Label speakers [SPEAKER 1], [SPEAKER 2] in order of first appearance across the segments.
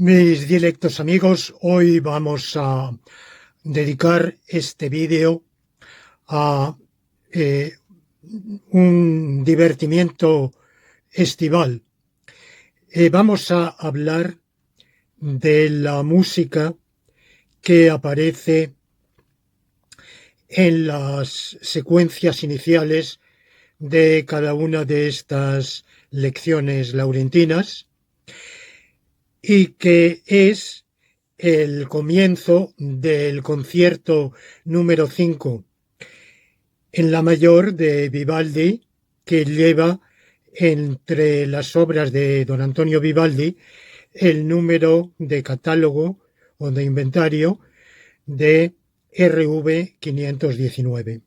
[SPEAKER 1] Mis directos amigos, hoy vamos a dedicar este vídeo a eh, un divertimiento estival. Vamos a hablar de la música que aparece en las secuencias iniciales de cada una de estas lecciones laurentinas y que es el comienzo del concierto número 5 en la mayor de Vivaldi, que lleva entre las obras de don Antonio Vivaldi el número de catálogo o de inventario de RV 519.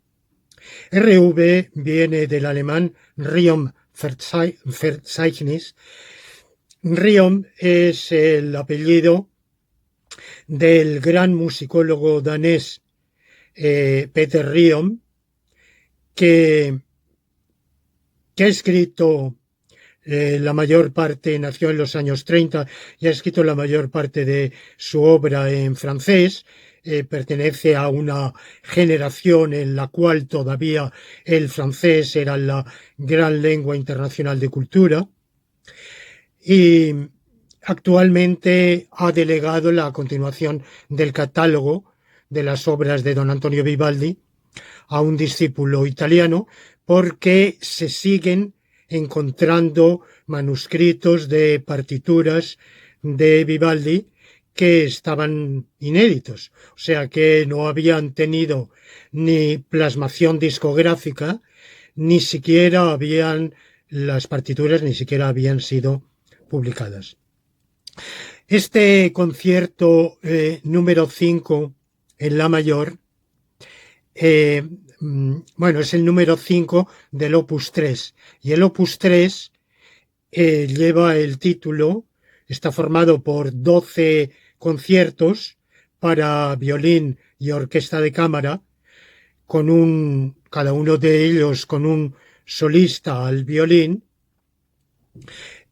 [SPEAKER 1] RV viene del alemán Riom-Verzeichnis. Riom es el apellido del gran musicólogo danés Peter Riom, que ha escrito la mayor parte, nació en los años 30 y ha escrito la mayor parte de su obra en francés. Pertenece a una generación en la cual todavía el francés era la gran lengua internacional de cultura, y actualmente ha delegado la continuación del catálogo de las obras de don Antonio Vivaldi a un discípulo italiano, porque se siguen encontrando manuscritos de partituras de Vivaldi que estaban inéditos, o sea que no habían tenido ni plasmación discográfica, ni siquiera las partituras ni siquiera habían sido publicadas. Este concierto número 5 en la mayor, es el número 5 del Opus 3, y el Opus 3 lleva el título, está formado por 12 conciertos para violín y orquesta de cámara, cada uno de ellos con un solista al violín,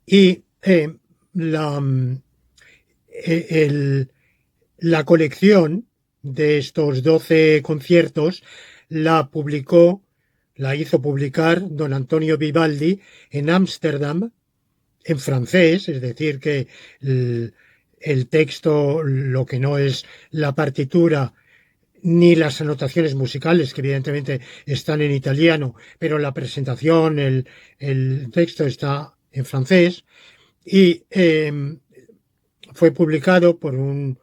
[SPEAKER 1] y la colección de estos 12 conciertos la hizo publicar don Antonio Vivaldi en Ámsterdam, en francés, es decir, que el texto, lo que no es la partitura ni las anotaciones musicales, que evidentemente están en italiano, pero la presentación, el texto está en francés, y fue publicado por un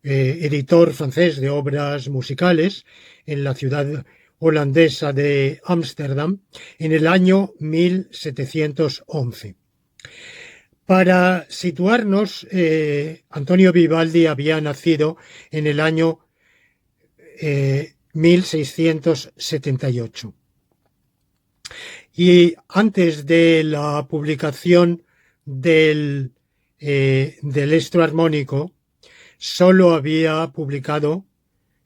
[SPEAKER 1] editor francés de obras musicales en la ciudad holandesa de Ámsterdam en el año 1711. Para situarnos, Antonio Vivaldi había nacido en el año 1678. Y antes de la publicación del estro armónico, solo había publicado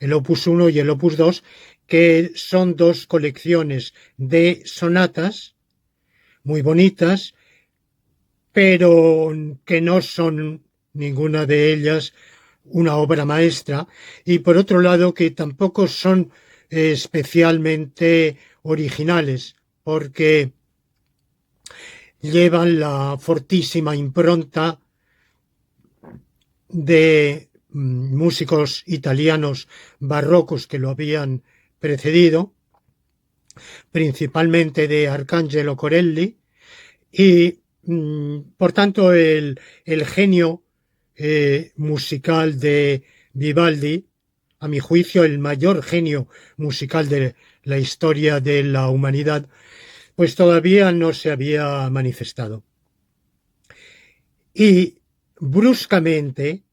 [SPEAKER 1] el Opus 1 y el Opus 2, que son dos colecciones de sonatas muy bonitas, pero que no son ninguna de ellas una obra maestra, y por otro lado que tampoco son especialmente originales, porque llevan la fortísima impronta de músicos italianos barrocos que lo habían precedido, principalmente de Arcangelo Corelli, y por tanto el genio musical de Vivaldi, a mi juicio el mayor genio musical de la historia de la humanidad, pues todavía no se había manifestado. Y bruscamente,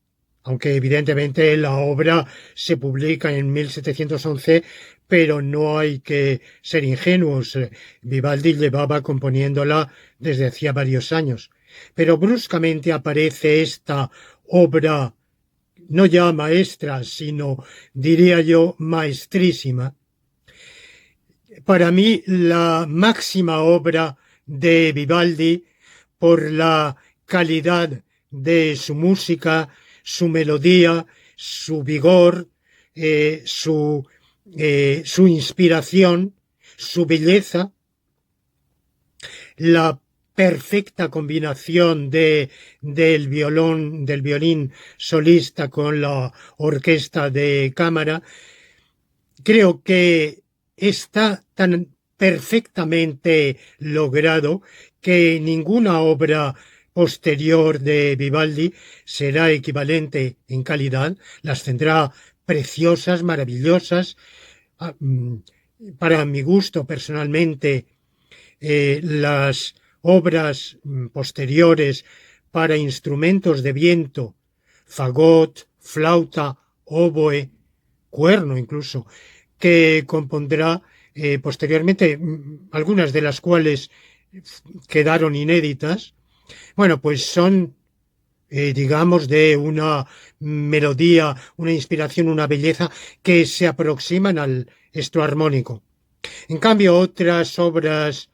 [SPEAKER 1] aunque evidentemente la obra se publica en 1711, pero no hay que ser ingenuos, Vivaldi llevaba componiéndola desde hacía varios años, pero bruscamente aparece esta obra, no ya maestra, sino, diría yo, maestrísima. Para mí, la máxima obra de Vivaldi por la calidad de su música, su melodía, su vigor, su inspiración, su belleza, la perfecta combinación del violín solista con la orquesta de cámara. Creo que está tan perfectamente logrado que ninguna obra posterior de Vivaldi será equivalente en calidad. Las tendrá preciosas, maravillosas. Para mi gusto, personalmente, las obras posteriores para instrumentos de viento, fagot, flauta, oboe, cuerno incluso, que compondrá posteriormente, algunas de las cuales quedaron inéditas, bueno, pues son, digamos, de una melodía, una inspiración, una belleza que se aproximan al estilo armónico. En cambio, otras obras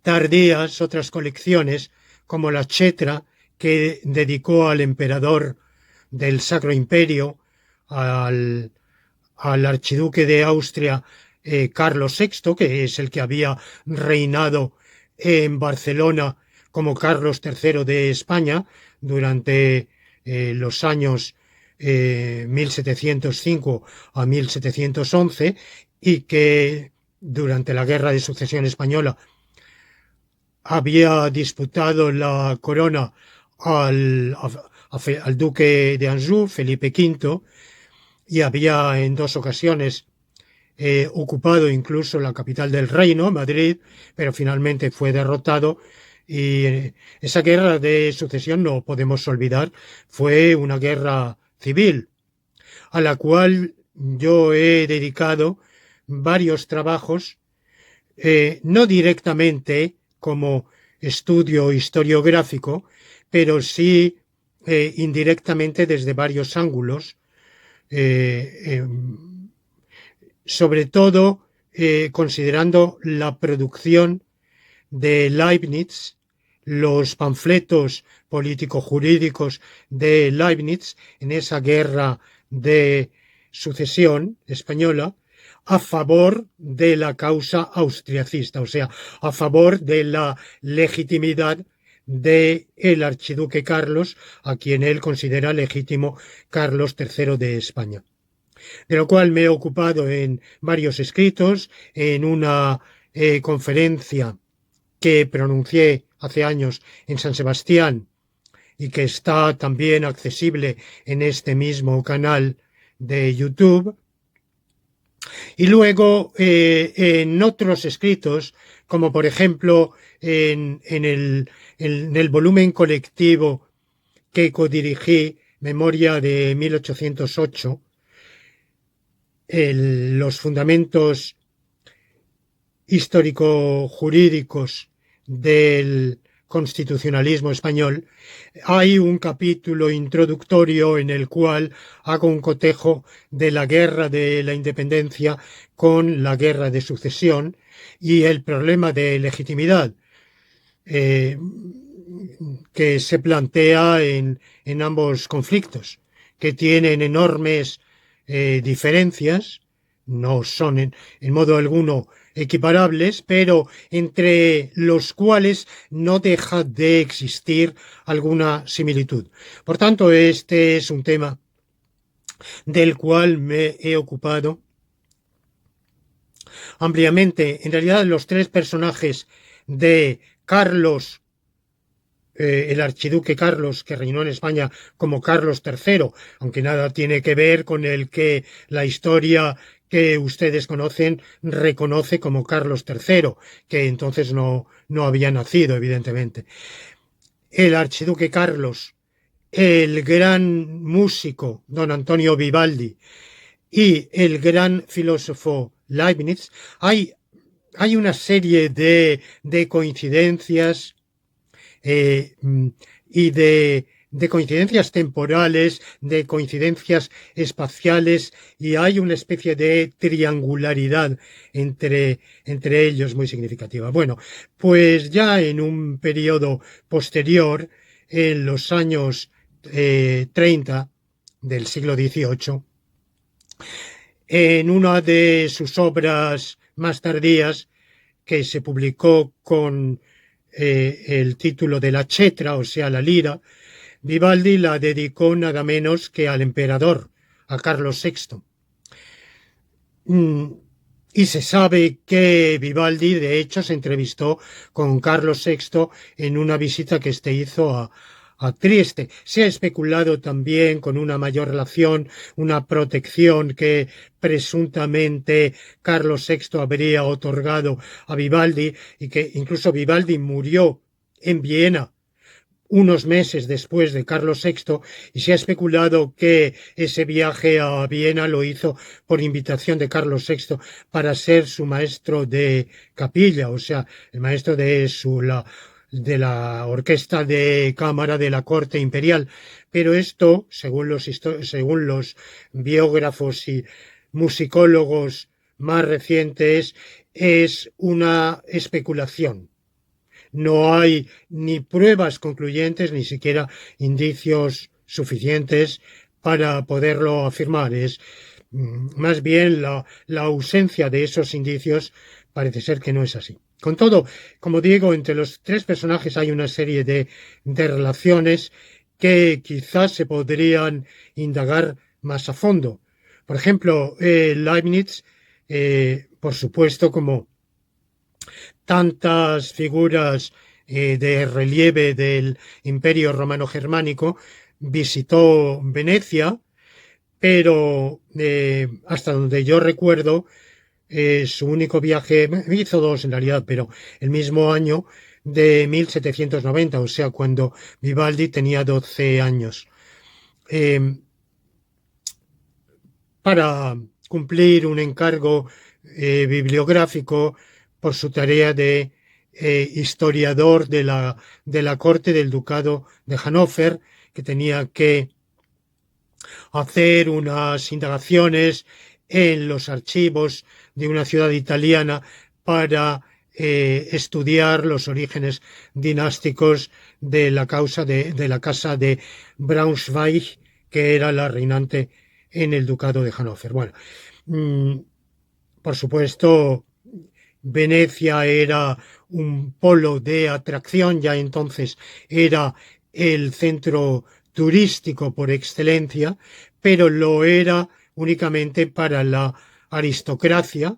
[SPEAKER 1] tardías, otras colecciones, como la Chetra, que dedicó al emperador del Sacro Imperio, al archiduque de Austria, Carlos VI, que es el que había reinado en Barcelona como Carlos III de España durante los años 1705 a 1711, y que durante la Guerra de Sucesión Española había disputado la corona al duque de Anjou, Felipe V, y había en dos ocasiones ocupado incluso la capital del reino, Madrid, pero finalmente fue derrotado. Y esa guerra de sucesión, no podemos olvidar, fue una guerra civil, a la cual yo he dedicado varios trabajos, no directamente como estudio historiográfico, pero sí indirectamente desde varios ángulos, sobre todo considerando la producción de Leibniz, los panfletos político-jurídicos de Leibniz en esa guerra de sucesión española, a favor de la causa austriacista, o sea, a favor de la legitimidad del archiduque Carlos, a quien él considera legítimo Carlos III de España. De lo cual me he ocupado en varios escritos, en una conferencia que pronuncié hace años en San Sebastián y que está también accesible en este mismo canal de YouTube. Y luego en otros escritos, como por ejemplo en el volumen colectivo que codirigí, Memoria de 1808, los fundamentos histórico-jurídicos del constitucionalismo español, hay un capítulo introductorio en el cual hago un cotejo de la guerra de la independencia con la guerra de sucesión y el problema de legitimidad que se plantea en ambos conflictos, que tienen enormes diferencias, no son en modo alguno equiparables, pero entre los cuales no deja de existir alguna similitud. Por tanto, este es un tema del cual me he ocupado ampliamente. En realidad, los tres personajes de Carlos, el archiduque Carlos, que reinó en España como Carlos III, aunque nada tiene que ver con el que la historia que ustedes conocen reconoce como Carlos III, que entonces no había nacido, evidentemente. El archiduque Carlos, el gran músico don Antonio Vivaldi y el gran filósofo Leibniz, hay una serie de coincidencias y de coincidencias temporales, de coincidencias espaciales, y hay una especie de triangularidad entre ellos muy significativa. Bueno, pues ya en un periodo posterior, en los años 30 del siglo XVIII, en una de sus obras más tardías, que se publicó con el título de la Chetra, o sea, la lira, Vivaldi la dedicó nada menos que al emperador, a Carlos VI. Y se sabe que Vivaldi, de hecho, se entrevistó con Carlos VI en una visita que éste hizo a Trieste. Se ha especulado también con una mayor relación, una protección que presuntamente Carlos VI habría otorgado a Vivaldi, y que incluso Vivaldi murió en Viena unos meses después de Carlos VI, y se ha especulado que ese viaje a Viena lo hizo por invitación de Carlos VI para ser su maestro de capilla, o sea, el maestro de la orquesta de cámara de la corte imperial. Pero esto, según los biógrafos y musicólogos más recientes, es una especulación. No hay ni pruebas concluyentes, ni siquiera indicios suficientes para poderlo afirmar. Es más bien la ausencia de esos indicios. Parece ser que no es así. Con todo, como digo, entre los tres personajes hay una serie de relaciones que quizás se podrían indagar más a fondo. Por ejemplo, Leibniz, por supuesto, como tantas figuras de relieve del Imperio Romano-Germánico, visitó Venecia, pero hasta donde yo recuerdo, su único viaje, hizo dos en realidad, pero el mismo año de 1790, o sea, cuando Vivaldi tenía 12 años, para cumplir un encargo bibliográfico por su tarea de historiador de la corte del ducado de Hannover, que tenía que hacer unas indagaciones en los archivos de una ciudad italiana para estudiar los orígenes dinásticos de la casa de Braunschweig, que era la reinante en el ducado de Hannover. Bueno, por supuesto, Venecia era un polo de atracción, ya entonces era el centro turístico por excelencia, pero lo era únicamente para la aristocracia,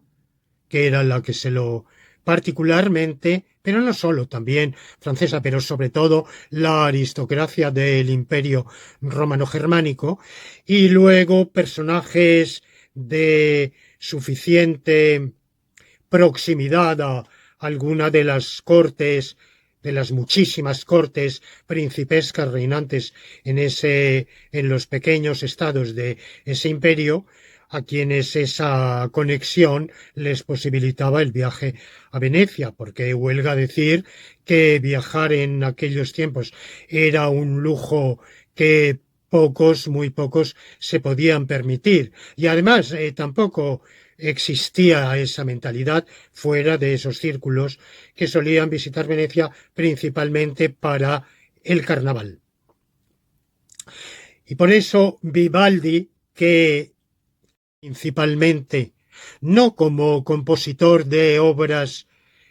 [SPEAKER 1] que era la que se lo particularmente, pero no solo, también francesa, pero sobre todo la aristocracia del Imperio Romano-Germánico, y luego personajes de suficiente proximidad a alguna de las cortes, de las muchísimas cortes principescas reinantes en los pequeños estados de ese imperio, a quienes esa conexión les posibilitaba el viaje a Venecia, porque huelga decir que viajar en aquellos tiempos era un lujo que pocos, muy pocos, se podían permitir. Y además tampoco existía esa mentalidad fuera de esos círculos que solían visitar Venecia principalmente para el carnaval. Y por eso Vivaldi, que principalmente no como compositor de obras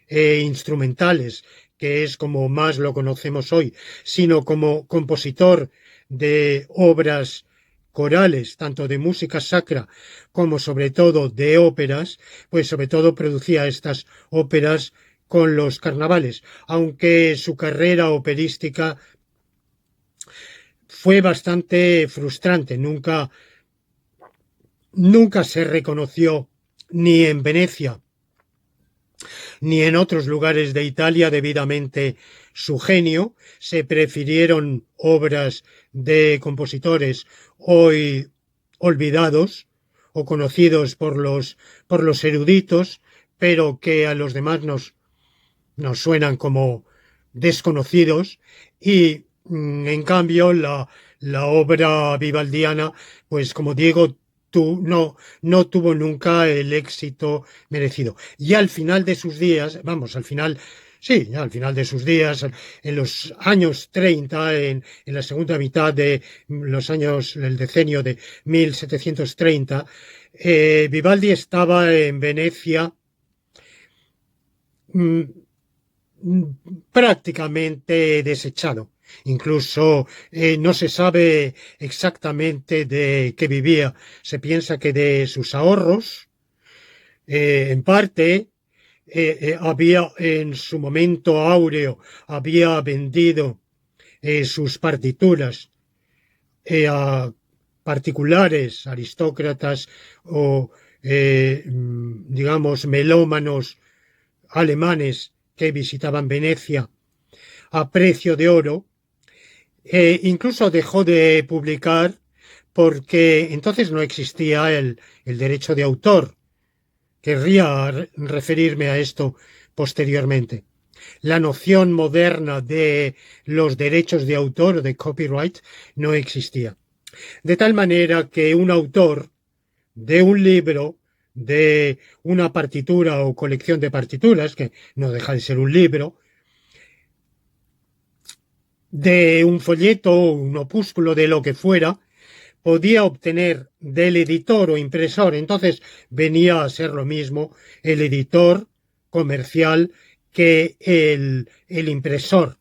[SPEAKER 1] instrumentales, que es como más lo conocemos hoy, sino como compositor de obras corales, tanto de música sacra como sobre todo de óperas, pues sobre todo producía estas óperas con los carnavales, aunque su carrera operística fue bastante frustrante. Nunca se reconoció ni en Venecia ni en otros lugares de Italia debidamente su genio. Se prefirieron obras de compositores hoy olvidados o conocidos por los eruditos, pero que a los demás nos suenan como desconocidos, y en cambio la obra vivaldiana, pues como digo, no tuvo nunca el éxito merecido. Y al final de sus días, al final Sí, ya al final de sus días, en los años 30, en la segunda mitad de los años, el decenio de 1730, Vivaldi estaba en Venecia, mm, prácticamente desechado. Incluso no se sabe exactamente de qué vivía. Se piensa que de sus ahorros, en parte, había en su momento áureo, había vendido sus partituras a particulares, aristócratas o, digamos, melómanos alemanes que visitaban Venecia a precio de oro. Incluso dejó de publicar porque entonces no existía el derecho de autor. Querría referirme a esto posteriormente. La noción moderna de los derechos de autor, de copyright, no existía. De tal manera que un autor de un libro, de una partitura o colección de partituras, que no deja de ser un libro, de un folleto, un opúsculo, de lo que fuera, podía obtener del editor o impresor. Entonces venía a ser lo mismo el editor comercial que el impresor.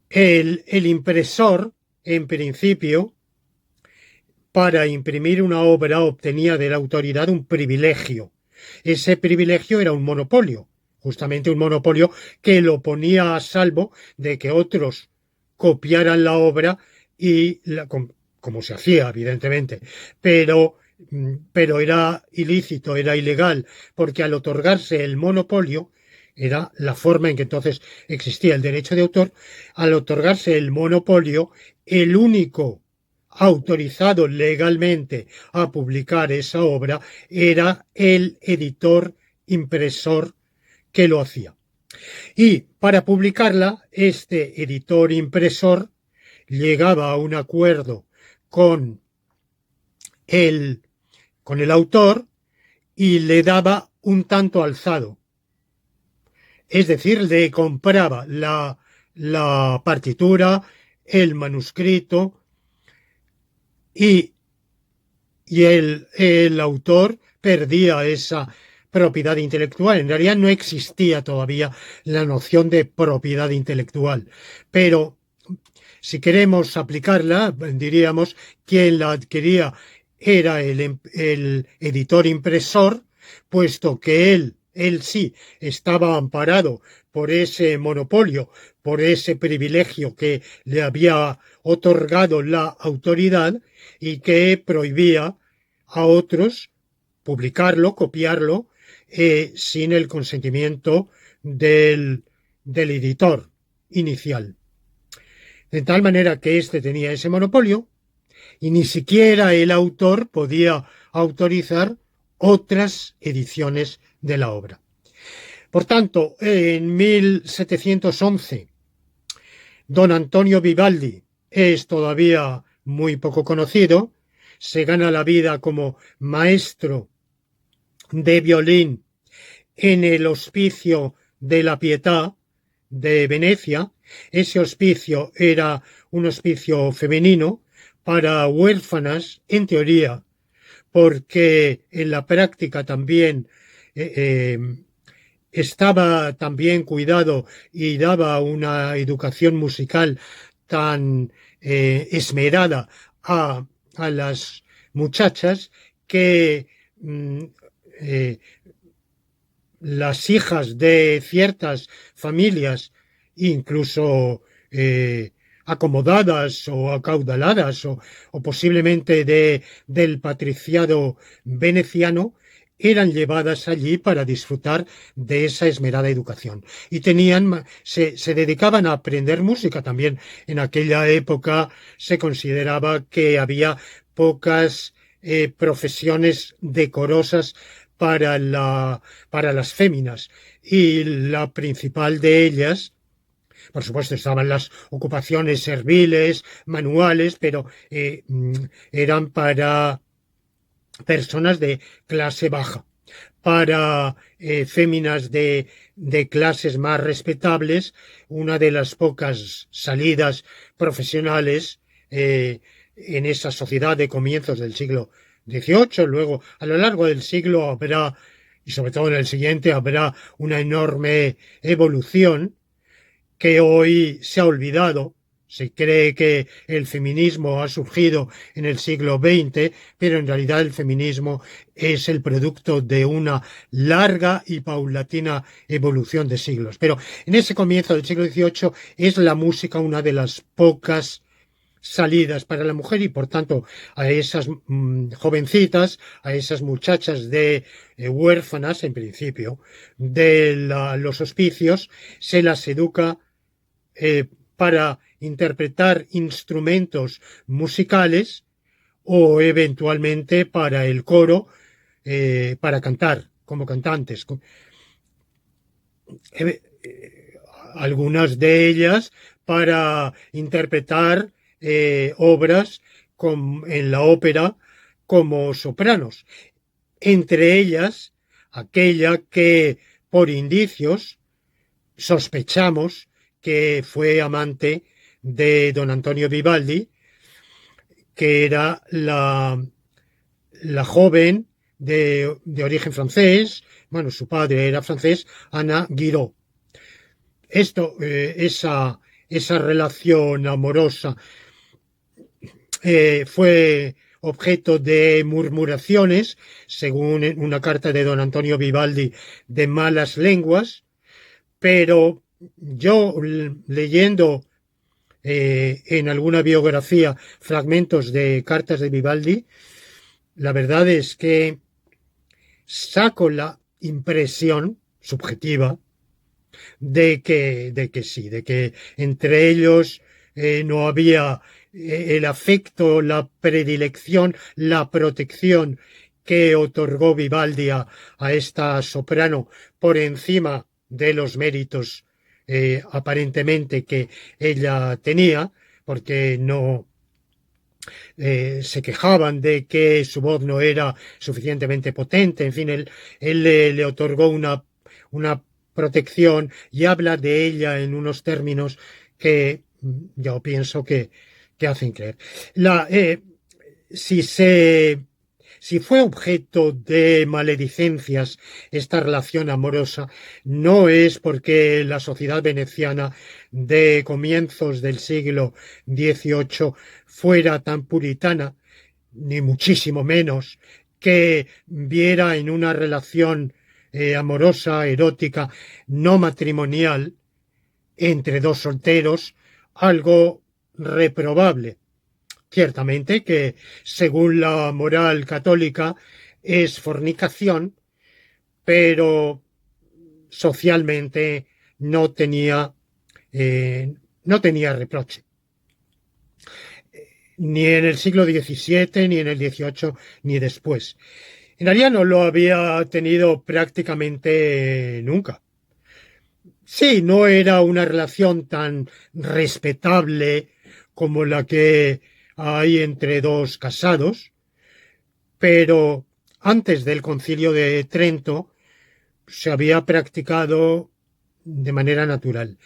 [SPEAKER 1] El impresor, en principio, para imprimir una obra obtenía de la autoridad un privilegio. Ese privilegio era un monopolio, justamente un monopolio que lo ponía a salvo de que otros copiaran la obra y como se hacía, evidentemente, pero era ilícito, era ilegal, porque al otorgarse el monopolio, era la forma en que entonces existía el derecho de autor, al otorgarse el monopolio, el único autorizado legalmente a publicar esa obra era el editor impresor que lo hacía. Y para publicarla, este editor impresor llegaba a un acuerdo con el, con el autor y le daba un tanto alzado. Es decir, le compraba la partitura, el manuscrito, y, y el autor perdía esa propiedad intelectual. En realidad no existía todavía la noción de propiedad intelectual, pero si queremos aplicarla, diríamos quien la adquiría era el editor impresor, puesto que él sí estaba amparado por ese monopolio, por ese privilegio que le había otorgado la autoridad y que prohibía a otros publicarlo, copiarlo, sin el consentimiento del editor inicial. De tal manera que éste tenía ese monopolio y ni siquiera el autor podía autorizar otras ediciones de la obra. Por tanto, en 1711, don Antonio Vivaldi es todavía muy poco conocido, se gana la vida como maestro de violín en el Hospicio de la Pietà de Venecia. Ese hospicio era un hospicio femenino para huérfanas, en teoría, porque en la práctica también estaba también cuidado y daba una educación musical tan esmerada a las muchachas que eh, las hijas de ciertas familias, incluso acomodadas o acaudaladas o posiblemente del patriciado veneciano, eran llevadas allí para disfrutar de esa esmerada educación. Y se dedicaban a aprender música también. En aquella época se consideraba que había pocas profesiones decorosas para las féminas, y la principal de ellas, por supuesto, estaban las ocupaciones serviles, manuales, pero eran para personas de clase baja. para féminas de clases más respetables, una de las pocas salidas profesionales en esa sociedad de comienzos del siglo XVIII. Luego, a lo largo del siglo habrá, y sobre todo en el siguiente, habrá una enorme evolución que hoy se ha olvidado. Se cree que el feminismo ha surgido en el siglo XX, pero en realidad el feminismo es el producto de una larga y paulatina evolución de siglos. Pero en ese comienzo del siglo XVIII es la música una de las pocas salidas para la mujer, y por tanto a esas jovencitas, a esas muchachas de huérfanas en principio de los hospicios, se las educa para interpretar instrumentos musicales o eventualmente para el coro, para cantar como cantantes. Algunas de ellas para interpretar obras en la ópera como sopranos. Entre ellas, aquella que por indicios sospechamos que fue amante de don Antonio Vivaldi, que era la joven de origen francés, bueno, su padre era francés, Ana Guiraud. Esa relación amorosa fue objeto de murmuraciones, según una carta de don Antonio Vivaldi, de malas lenguas, pero yo, leyendo en alguna biografía fragmentos de cartas de Vivaldi, la verdad es que saco la impresión subjetiva de que sí, de que entre ellos no había el afecto, la predilección, la protección que otorgó Vivaldi a esta soprano por encima de los méritos aparentemente que ella tenía, porque no se quejaban de que su voz no era suficientemente potente. En fin, él le otorgó una protección y habla de ella en unos términos que yo pienso que hacen creer. Si fue objeto de maledicencias esta relación amorosa, no es porque la sociedad veneciana de comienzos del siglo XVIII fuera tan puritana, ni muchísimo menos, que viera en una relación amorosa, erótica, no matrimonial, entre dos solteros, algo reprobable. Ciertamente que, según la moral católica, es fornicación, pero socialmente no tenía reproche. Ni en el siglo XVII, ni en el XVIII, ni después. En realidad no lo había tenido prácticamente nunca. Sí, no era una relación tan respetable como la que hay entre dos casados, pero antes del Concilio de Trento se había practicado de manera natural.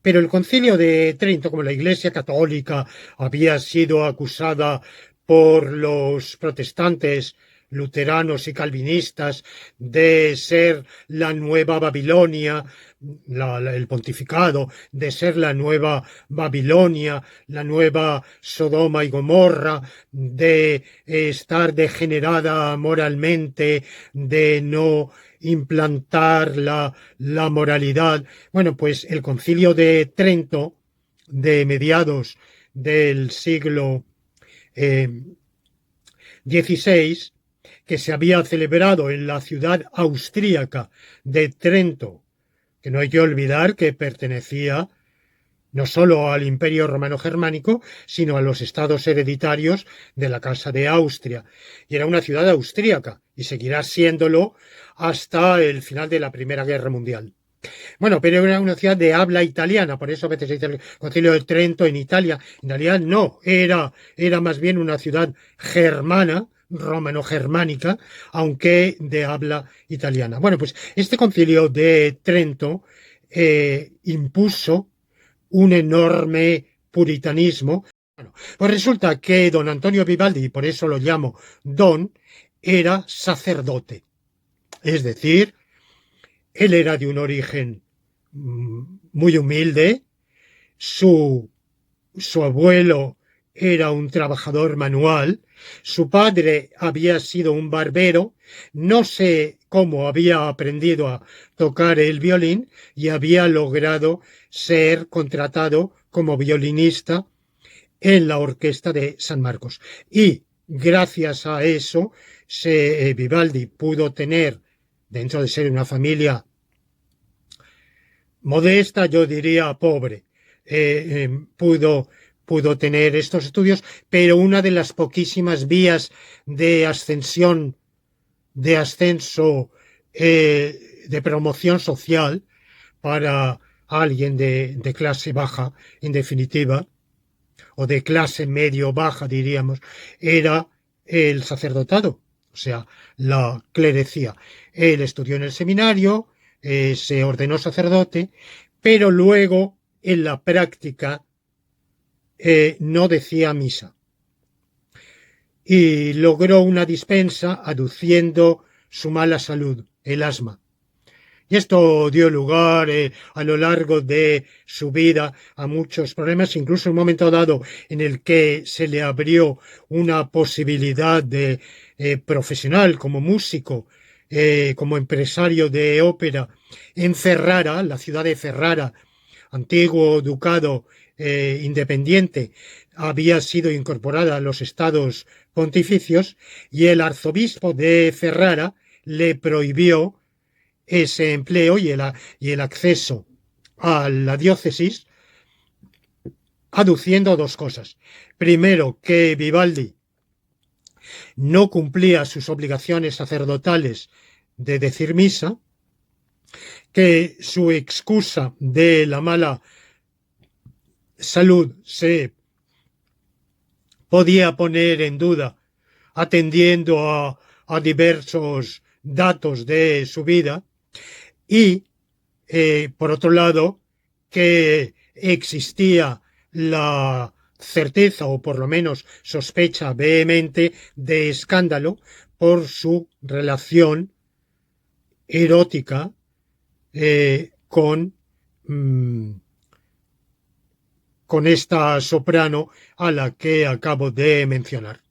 [SPEAKER 1] Pero el Concilio de Trento, como la Iglesia Católica había sido acusada por los protestantes, luteranos y calvinistas de ser la nueva Babilonia, el pontificado, de ser la nueva Babilonia, la nueva Sodoma y Gomorra, de estar degenerada moralmente, de no implantar la moralidad. Bueno, pues el Concilio de Trento, de mediados del siglo XVI, que se había celebrado en la ciudad austríaca de Trento, que no hay que olvidar que pertenecía no solo al Imperio Romano Germánico, sino a los estados hereditarios de la Casa de Austria. Y era una ciudad austríaca, y seguirá siéndolo hasta el final de la Primera Guerra Mundial. Bueno, pero era una ciudad de habla italiana, por eso a veces se dice el Concilio de Trento en Italia. En realidad no, era más bien una ciudad germana, romano-germánica, aunque de habla italiana. Bueno, pues este concilio de Trento impuso un enorme puritanismo. Bueno, pues resulta que don Antonio Vivaldi, y por eso lo llamo don, era sacerdote. Es decir, él era de un origen muy humilde, su abuelo era un trabajador manual, su padre había sido un barbero, no sé cómo había aprendido a tocar el violín y había logrado ser contratado como violinista en la orquesta de San Marcos. Y gracias a eso, Vivaldi pudo tener, dentro de ser una familia modesta, yo diría pobre, pudo tener estos estudios, pero una de las poquísimas vías de ascensión, de ascenso, de promoción social para alguien de clase baja, en definitiva, o de clase medio-baja, diríamos, era el sacerdotado, o sea, la clerecía. Él estudió en el seminario, se ordenó sacerdote, pero luego en la práctica no decía misa. Y logró una dispensa aduciendo su mala salud, el asma. Y esto dio lugar a lo largo de su vida a muchos problemas, incluso en un momento dado en el que se le abrió una posibilidad de profesional como músico, como empresario de ópera en Ferrara, la ciudad de Ferrara, antiguo ducado independiente, había sido incorporada a los estados pontificios y el arzobispo de Ferrara le prohibió ese empleo y el acceso a la diócesis, aduciendo dos cosas. Primero, que Vivaldi no cumplía sus obligaciones sacerdotales de decir misa, que su excusa de la mala salud se podía poner en duda atendiendo a diversos datos de su vida, y por otro lado, que existía la certeza o por lo menos sospecha vehemente de escándalo por su relación erótica con esta soprano a la que acabo de mencionar.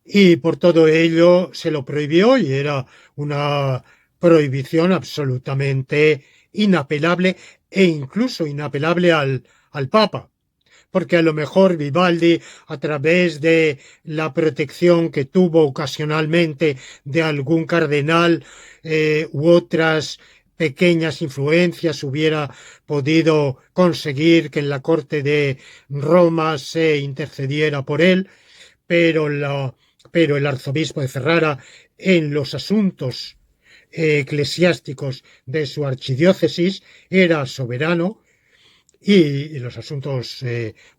[SPEAKER 1] Y por todo ello se lo prohibió y era una prohibición absolutamente inapelable e incluso inapelable al Papa, porque a lo mejor Vivaldi, a través de la protección que tuvo ocasionalmente de algún cardenal u otras pequeñas influencias, hubiera podido conseguir que en la corte de Roma se intercediera por él, pero el arzobispo de Ferrara, en los asuntos eclesiásticos de su archidiócesis, era soberano, y los asuntos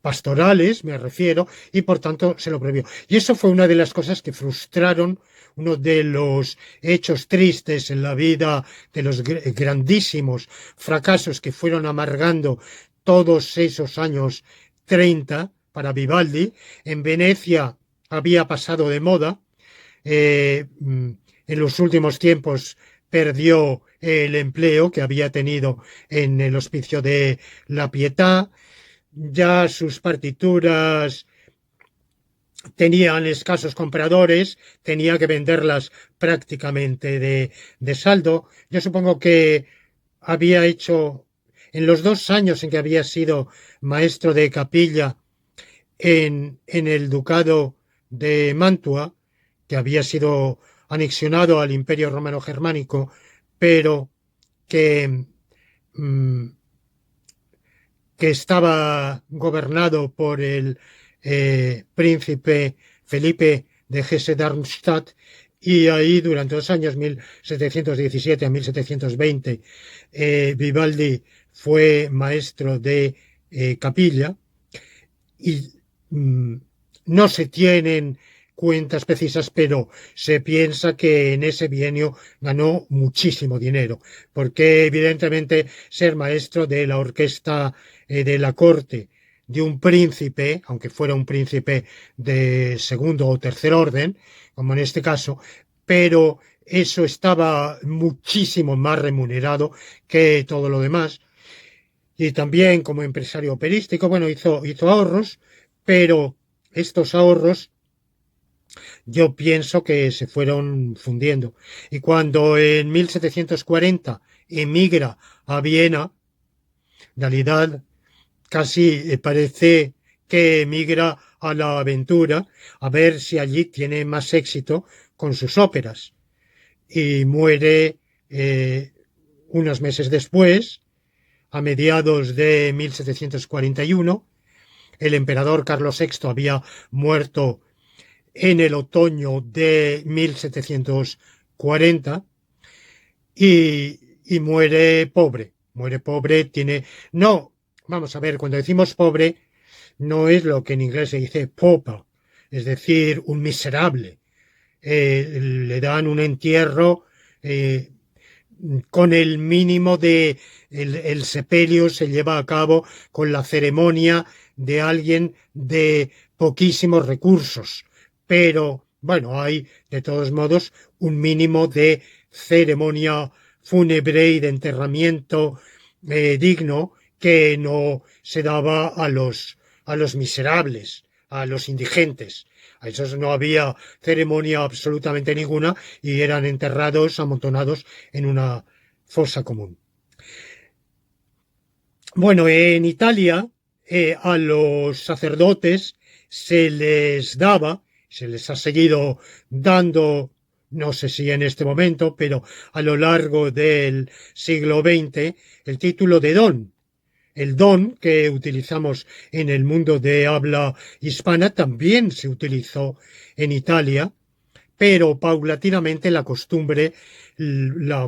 [SPEAKER 1] pastorales, me refiero, y por tanto se lo prohibió. Y eso fue una de las cosas que frustraron, uno de los hechos tristes en la vida, de los grandísimos fracasos que fueron amargando todos esos años 30 para Vivaldi. En Venecia había pasado de moda, en los últimos tiempos perdió el empleo que había tenido en el Hospicio de la Pietà, ya sus partituras tenían escasos compradores, tenía que venderlas prácticamente de saldo. Yo supongo que había hecho, en los 2 años en que había sido maestro de capilla en el ducado de Mantua, que había sido anexionado al Imperio Romano Germánico, pero que, que estaba gobernado por el príncipe Felipe de Hesse-Darmstadt, y ahí durante los años 1717 a 1720 Vivaldi fue maestro de capilla, y no se tienen cuentas precisas, pero se piensa que en ese bienio ganó muchísimo dinero, porque evidentemente ser maestro de la orquesta de la corte de un príncipe, aunque fuera un príncipe de segundo o tercer orden, como en este caso, pero eso estaba muchísimo más remunerado que todo lo demás. Y también como empresario operístico, bueno, hizo ahorros, pero estos ahorros yo pienso que se fueron fundiendo. Y cuando en 1740 emigra a Viena, en realidad casi parece que emigra a la aventura a ver si allí tiene más éxito con sus óperas. Y muere unos meses después, a mediados de 1741. El emperador Carlos VI había muerto en el otoño de 1740 y muere pobre, no, vamos a ver, cuando decimos pobre, no es lo que en inglés se dice pauper, es decir, un miserable. Le dan un entierro con el mínimo de el sepelio se lleva a cabo con la ceremonia de alguien de poquísimos recursos, pero bueno, hay de todos modos un mínimo de ceremonia fúnebre y de enterramiento digno que no se daba a los miserables, a los indigentes. A esos no había ceremonia absolutamente ninguna y eran enterrados, amontonados en una fosa común. Bueno, en Italia a los sacerdotes se les ha seguido dando, no sé si en este momento, pero a lo largo del siglo XX, el título de don. El don que utilizamos en el mundo de habla hispana también se utilizó en Italia, pero paulatinamente la costumbre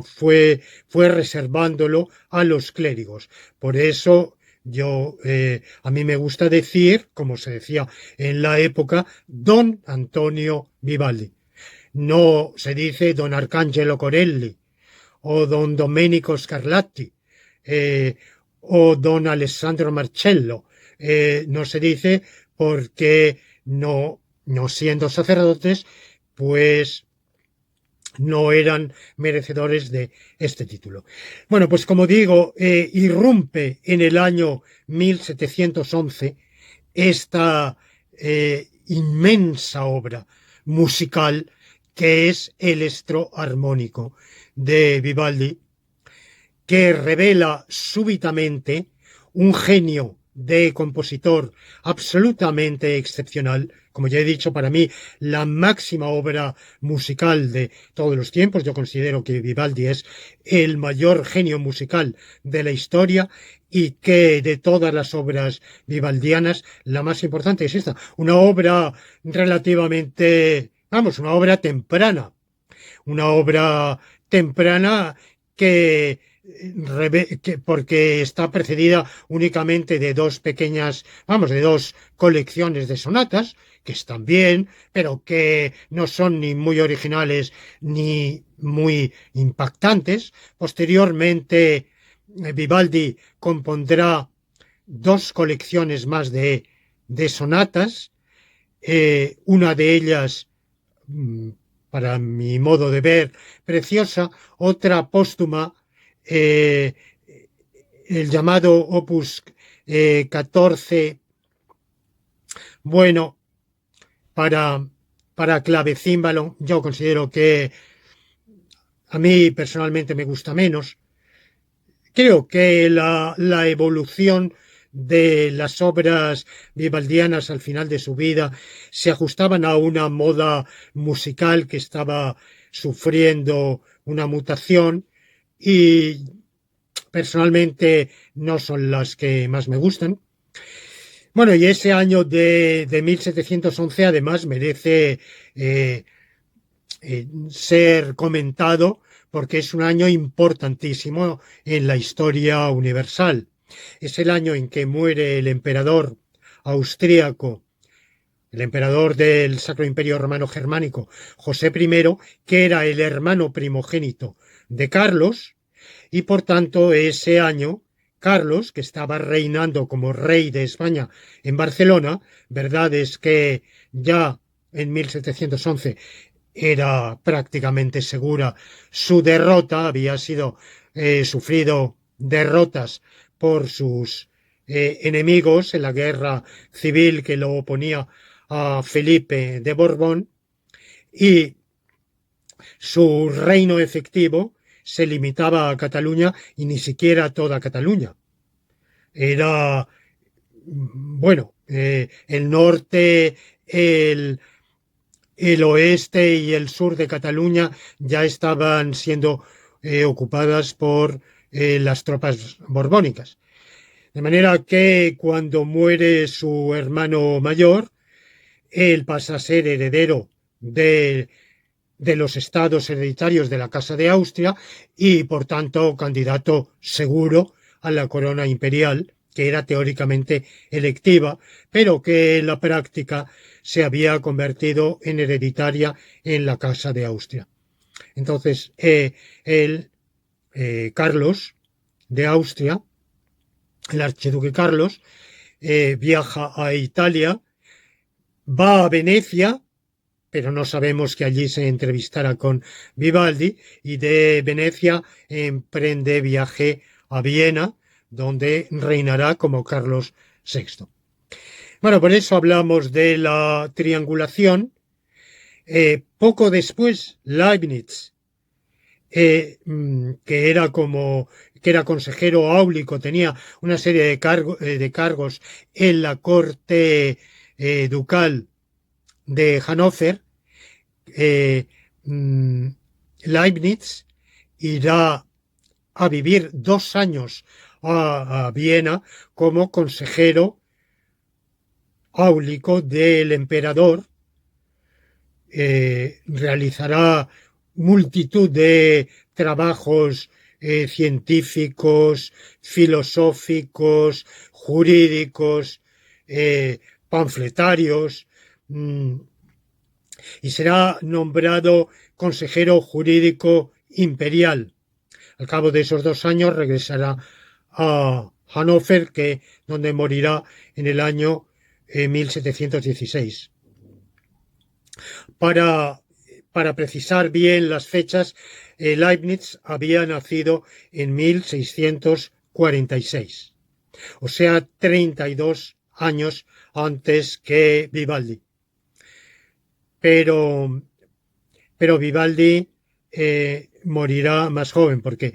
[SPEAKER 1] fue reservándolo a los clérigos. Por eso a mí me gusta decir, como se decía en la época, don Antonio Vivaldi. No se dice don Arcangelo Corelli o don Domenico Scarlatti o don Alessandro Marcello. No se dice porque no siendo sacerdotes, pues no eran merecedores de este título. Bueno, pues como digo, irrumpe en el año 1711 esta inmensa obra musical que es el estro armónico de Vivaldi, que revela súbitamente un genio de compositor absolutamente excepcional. Como ya he dicho, para mí la máxima obra musical de todos los tiempos. Yo considero que Vivaldi es el mayor genio musical de la historia y que de todas las obras vivaldianas la más importante es esta. Una obra relativamente, vamos, una obra temprana que porque está precedida únicamente de de dos colecciones de sonatas, que están bien, pero que no son ni muy originales ni muy impactantes. Posteriormente, Vivaldi compondrá dos colecciones más de sonatas, una de ellas para mi modo de ver, preciosa, otra póstuma, eh, el llamado Opus 14, bueno, para, para clavecímbalo, yo considero que a mí personalmente me gusta menos. Creo que la evolución de las obras vivaldianas al final de su vida se ajustaban a una moda musical que estaba sufriendo una mutación y personalmente no son las que más me gustan. Bueno, y ese año de 1711 además merece ser comentado porque es un año importantísimo en la historia universal. Es el año en que muere el emperador austríaco el emperador del Sacro Imperio Romano Germánico, José I, que era el hermano primogénito de Carlos, y por tanto ese año Carlos, que estaba reinando como rey de España en Barcelona, verdad es que ya en 1711 era prácticamente segura su derrota, había sido sufrido derrotas por sus enemigos en la guerra civil que lo oponía a Felipe de Borbón, y su reino efectivo se limitaba a Cataluña y ni siquiera a toda Cataluña. Era, bueno, el norte, el oeste y el sur de Cataluña ya estaban siendo ocupadas por las tropas borbónicas. De manera que cuando muere su hermano mayor, él pasa a ser heredero de los estados hereditarios de la Casa de Austria y, por tanto, candidato seguro a la corona imperial, que era teóricamente electiva, pero que en la práctica se había convertido en hereditaria en la Casa de Austria. Entonces, Carlos de Austria, el archiduque Carlos, viaja a Italia, va a Venecia, pero no sabemos que allí se entrevistara con Vivaldi, y de Venecia emprende viaje a Viena, donde reinará como Carlos VI. Bueno, por eso hablamos de la triangulación. Poco después, Leibniz, que era consejero áulico, tenía una serie de cargos en la corte ducal de Hannover. Leibniz irá a vivir 2 años a Viena como consejero áulico del emperador. Realizará multitud de trabajos científicos, filosóficos, jurídicos, panfletarios, y será nombrado consejero jurídico imperial. Al cabo de esos 2 años regresará a Hannover, donde morirá en el año 1716. Para precisar bien las fechas, Leibniz había nacido en 1646, o sea, 32 años antes que Vivaldi. Pero Vivaldi morirá más joven, porque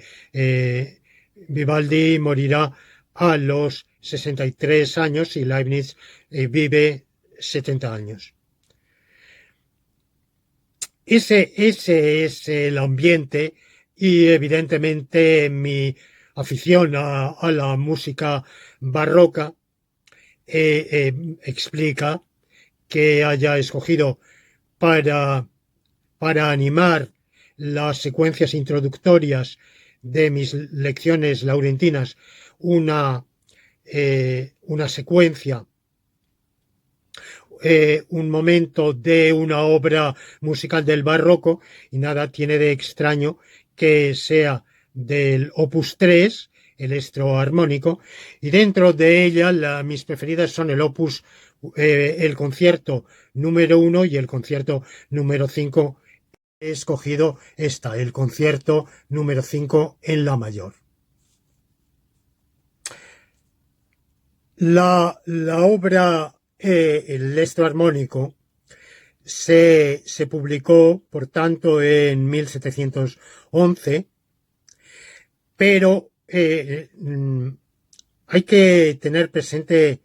[SPEAKER 1] Vivaldi morirá a los 63 años y Leibniz vive 70 años. Ese es el ambiente, y evidentemente mi afición a la música barroca explica que haya escogido para animar las secuencias introductorias de mis lecciones laurentinas una secuencia, un momento de una obra musical del barroco, y nada tiene de extraño que sea del Opus 3, el estroarmónico, y dentro de ella mis preferidas son el concierto número 1 y el concierto número 5. He escogido el concierto número 5 en la mayor. La obra El Lestro Armónico se publicó, por tanto, en 1711, pero hay que tener presente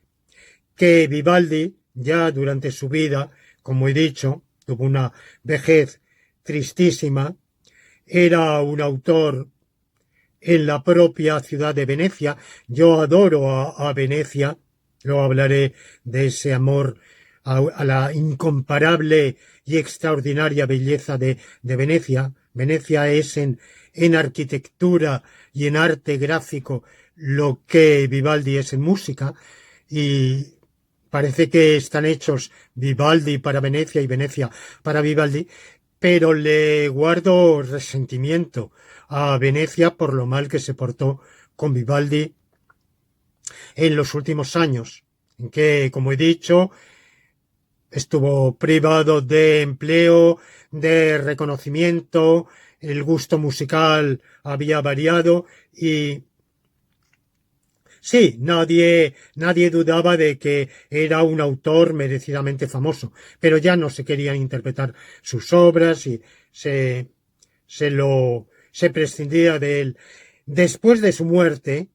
[SPEAKER 1] que Vivaldi, ya durante su vida, como he dicho, tuvo una vejez tristísima, era un autor en la propia ciudad de Venecia. Yo adoro a Venecia, luego hablaré de ese amor a la incomparable y extraordinaria belleza de Venecia. Venecia es en arquitectura y en arte gráfico lo que Vivaldi es en música, y parece que están hechos Vivaldi para Venecia y Venecia para Vivaldi, pero le guardo resentimiento a Venecia por lo mal que se portó con Vivaldi en los últimos años, en que, como he dicho, estuvo privado de empleo, de reconocimiento, el gusto musical había variado y sí, nadie dudaba de que era un autor merecidamente famoso, pero ya no se querían interpretar sus obras y se, se prescindía de él. Después de su muerte,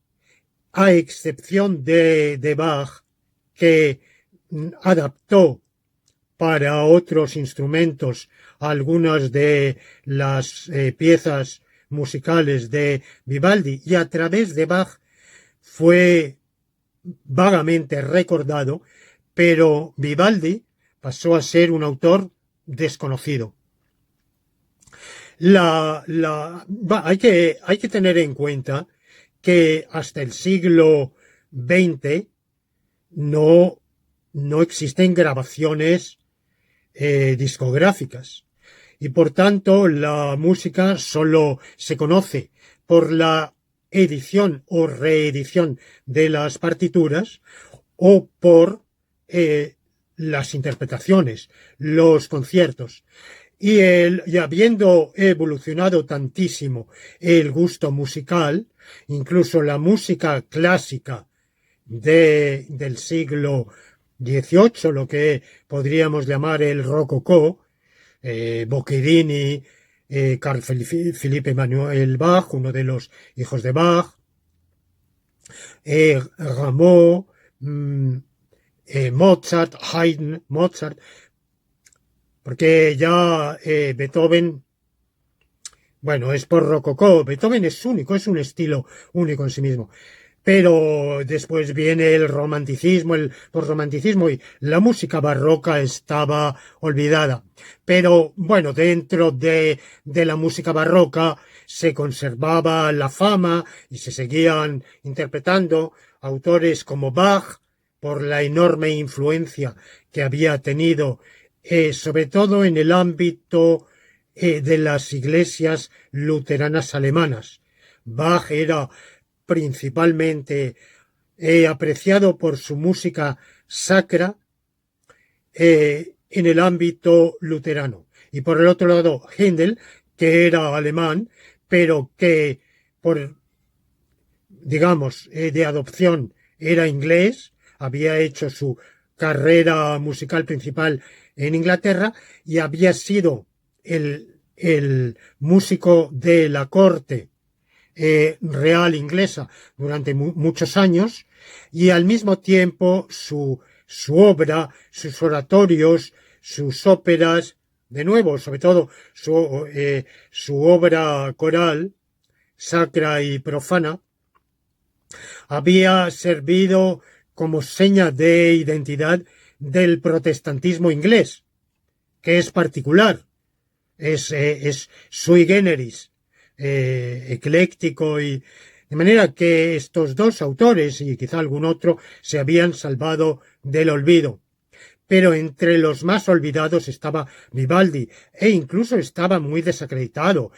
[SPEAKER 1] a excepción de Bach, que adaptó para otros instrumentos algunas de las piezas musicales de Vivaldi, y a través de Bach fue vagamente recordado, pero Vivaldi pasó a ser un autor desconocido. Hay que tener en cuenta que hasta el siglo XX no existen grabaciones discográficas y por tanto la música solo se conoce por la edición o reedición de las partituras o por las interpretaciones, los conciertos. Y habiendo evolucionado tantísimo el gusto musical, incluso la música clásica del siglo XVIII, lo que podríamos llamar el rococó, Boccherini, Carl Philipp Emanuel Bach, uno de los hijos de Bach, Rameau, Mozart, Haydn, Mozart, porque ya Beethoven, bueno, es por rococó, Beethoven es único, es un estilo único en sí mismo. Pero después viene el romanticismo, el posromanticismo y la música barroca estaba olvidada. Pero bueno, dentro de la música barroca se conservaba la fama y se seguían interpretando autores como Bach por la enorme influencia que había tenido, sobre todo en el ámbito de las iglesias luteranas alemanas. Bach era principalmente apreciado por su música sacra en el ámbito luterano. Y por el otro lado, Händel, que era alemán, pero que por, digamos, de adopción era inglés, había hecho su carrera musical principal en Inglaterra y había sido el músico de la corte real inglesa durante muchos años, y al mismo tiempo su obra, sus oratorios, sus óperas, de nuevo, sobre todo su obra coral, sacra y profana, había servido como seña de identidad del protestantismo inglés, que es particular, es sui generis, ecléctico, y de manera que estos dos autores y quizá algún otro se habían salvado del olvido. Pero entre los más olvidados estaba Vivaldi, e incluso estaba muy desacreditado.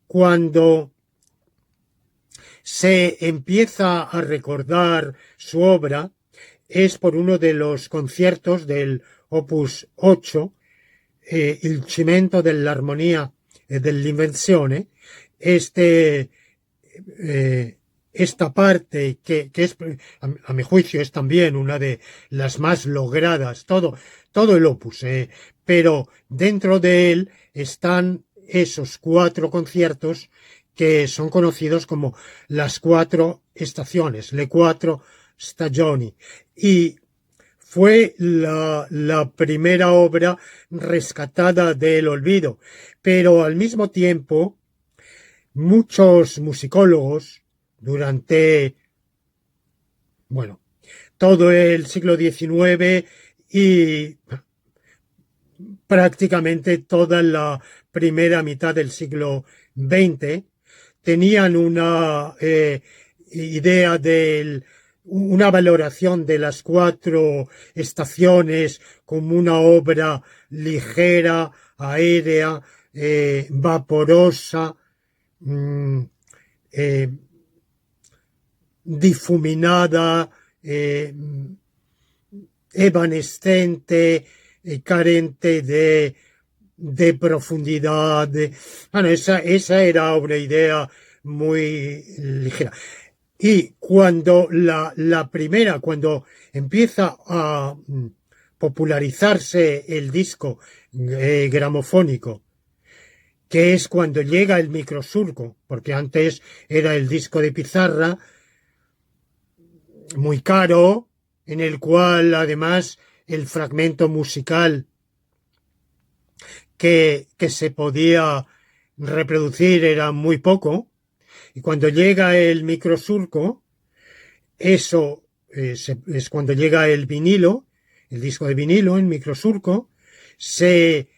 [SPEAKER 1] Cuando se empieza a recordar su obra es por uno de los conciertos del Opus 8, Il cimento dell'armonia dell'invenzione, esta parte que es, a mi juicio, es también una de las más logradas, todo el opus, pero dentro de él están esos 4 conciertos que son conocidos como las 4 estaciones, le 4 stagioni, y fue la primera obra rescatada del olvido, pero al mismo tiempo muchos musicólogos durante, bueno, todo el siglo XIX y prácticamente toda la primera mitad del siglo XX tenían una idea del una valoración de las 4 estaciones como una obra ligera, aérea, vaporosa, difuminada, evanescente, carente de profundidad. Bueno, esa era una idea muy ligera. Y cuando cuando empieza a popularizarse el disco gramofónico, que es cuando llega el microsurco, porque antes era el disco de pizarra, muy caro, en el cual además el fragmento musical que se podía reproducir era muy poco, y cuando llega el microsurco, eso es cuando llega el vinilo, el disco de vinilo en microsurco, se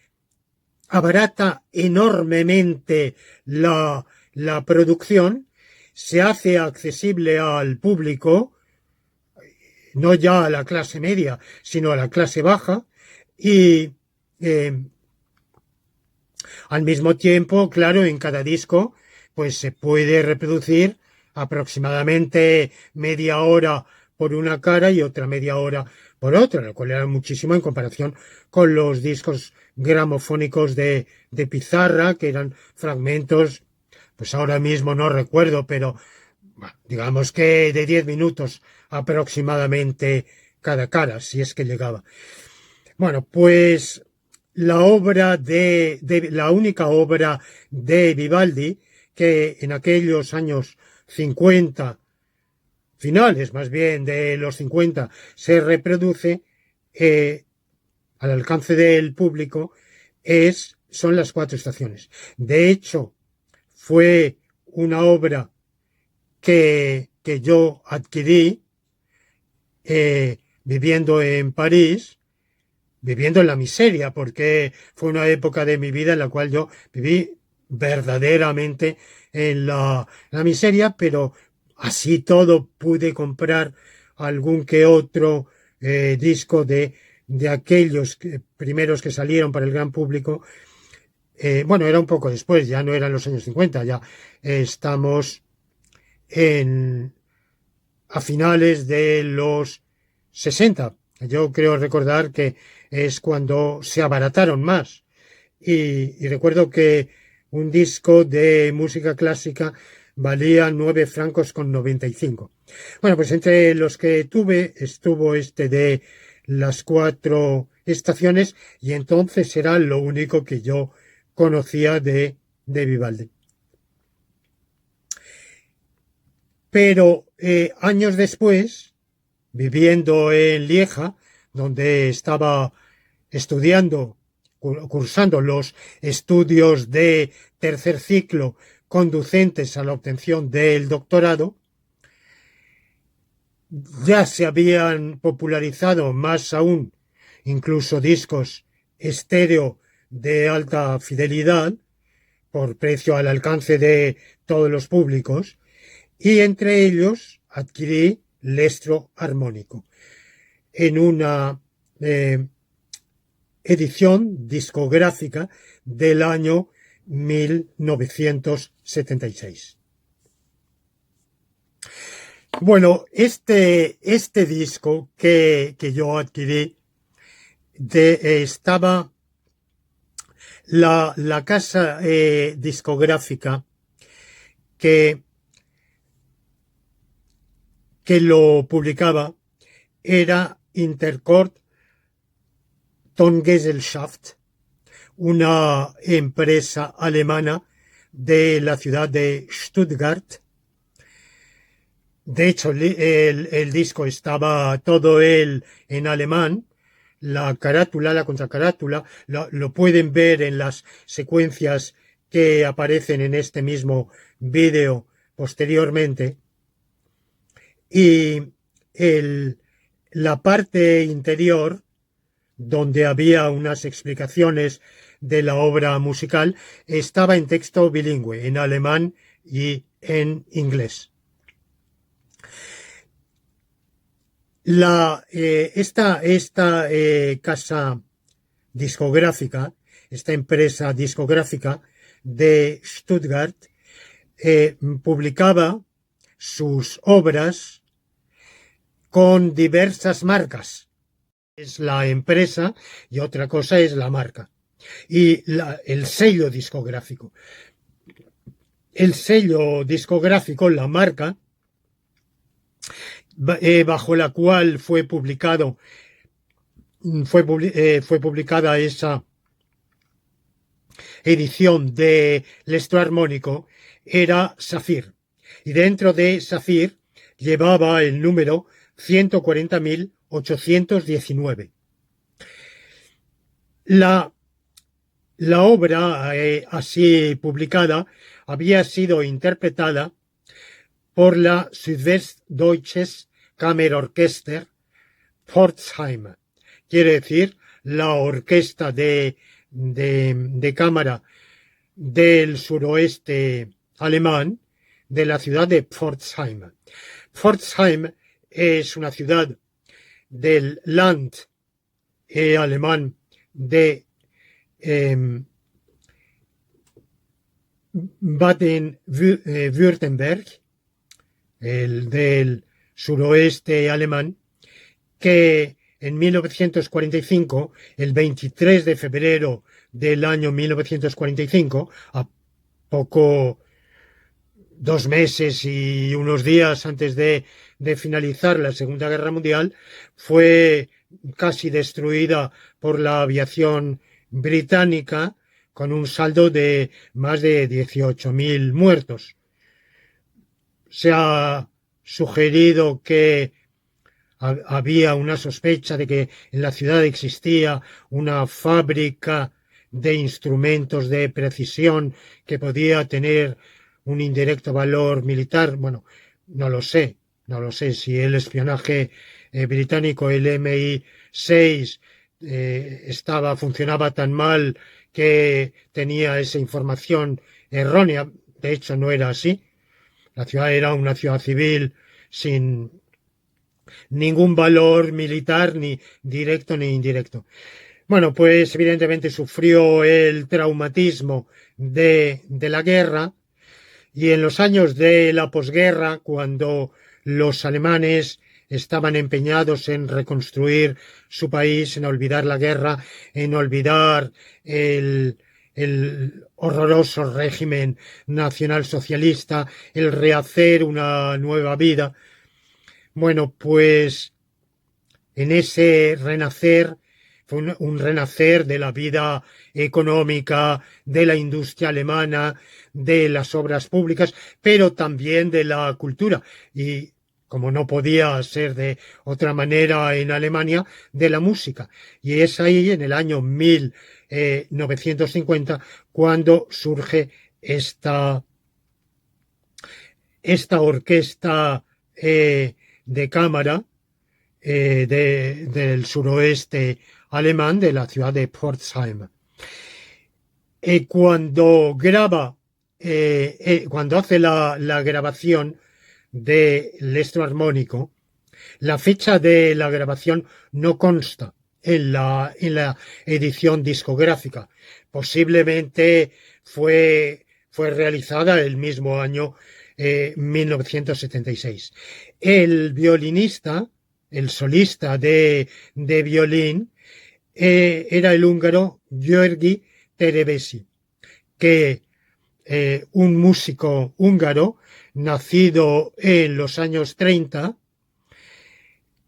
[SPEAKER 1] abarata enormemente la producción, se hace accesible al público, no ya a la clase media, sino a la clase baja, y al mismo tiempo, claro, en cada disco pues se puede reproducir aproximadamente media hora por una cara y otra media hora por otra, lo cual era muchísimo en comparación con los discos gramofónicos de pizarra, que eran fragmentos, pues ahora mismo no recuerdo, pero digamos que de 10 minutos aproximadamente cada cara, si es que llegaba. Bueno, pues la única obra de Vivaldi que en aquellos años 50, finales más bien de los 50, se reproduce al alcance del público son las 4 estaciones. De hecho, fue una obra que yo adquirí viviendo en París, viviendo en la miseria, porque fue una época de mi vida en la cual yo viví verdaderamente en la miseria, pero así todo pude comprar algún que otro disco de aquellos primeros que salieron para el gran público. Bueno, era un poco después, ya no eran los años 50, ya estamos a finales de los 60. Yo creo recordar que es cuando se abarataron más. Y recuerdo que un disco de música clásica valía 9 francos con 95. Bueno, pues entre los que tuve estuvo este de las 4 estaciones, y entonces era lo único que yo conocía de Vivaldi. Pero años después, viviendo en Lieja, donde estaba estudiando, cursando los estudios de tercer ciclo conducentes a la obtención del doctorado, ya se habían popularizado más aún incluso discos estéreo de alta fidelidad por precio al alcance de todos los públicos, y entre ellos adquirí Lestro armónico en una edición discográfica del año 1976. Bueno, este disco que yo adquirí estaba la casa discográfica que lo publicaba era Intercord Tongesellschaft, una empresa alemana de la ciudad de Stuttgart. De hecho, el disco estaba todo él en alemán. La carátula, la contracarátula, lo pueden ver en las secuencias que aparecen en este mismo vídeo posteriormente. Y la parte interior, donde había unas explicaciones de la obra musical, estaba en texto bilingüe, en alemán y en inglés. Esta casa discográfica, esta empresa discográfica de Stuttgart, publicaba sus obras con diversas marcas. Es la empresa y otra cosa es la marca. Y el sello discográfico. El sello discográfico, la marca, bajo la cual fue publicada esa edición de L'Estro Armónico, era Saphir. Y dentro de Saphir llevaba el número 140.819. La obra así publicada había sido interpretada por la Südwestdeutsches Kammerorchester Pforzheim, quiere decir la orquesta de cámara del suroeste alemán de la ciudad de Pforzheim. Pforzheim es una ciudad del Land alemán de Baden-Württemberg, el del suroeste alemán, que en 1945, el 23 de febrero del año 1945, a poco 2 meses y unos días antes de finalizar la Segunda Guerra Mundial, fue casi destruida por la aviación británica, con un saldo de más de 18.000 muertos. Se ha sugerido que había una sospecha de que en la ciudad existía una fábrica de instrumentos de precisión que podía tener un indirecto valor militar. Bueno, no lo sé si el espionaje británico, el MI6, funcionaba tan mal que tenía esa información errónea. De hecho, no era así. La ciudad era una ciudad civil sin ningún valor militar, ni directo ni indirecto. Bueno, pues evidentemente sufrió el traumatismo de la guerra, y en los años de la posguerra, cuando los alemanes estaban empeñados en reconstruir su país, en olvidar la guerra, en olvidar el horroroso régimen nacionalsocialista, el rehacer una nueva vida. Bueno, pues en ese renacer, fue un renacer de la vida económica, de la industria alemana, de las obras públicas, pero también de la cultura. Y, como no podía ser de otra manera en Alemania, de la música. Y es ahí, en el año 1950, cuando surge esta orquesta de cámara del suroeste alemán, de la ciudad de Pforzheim. Cuando hace la grabación de L'Estro Armónico, la fecha de la grabación no consta en la edición discográfica. Posiblemente fue realizada el mismo año 1976. El violinista, el solista de violín, era el húngaro György Terebesi, que un músico húngaro nacido en los años 30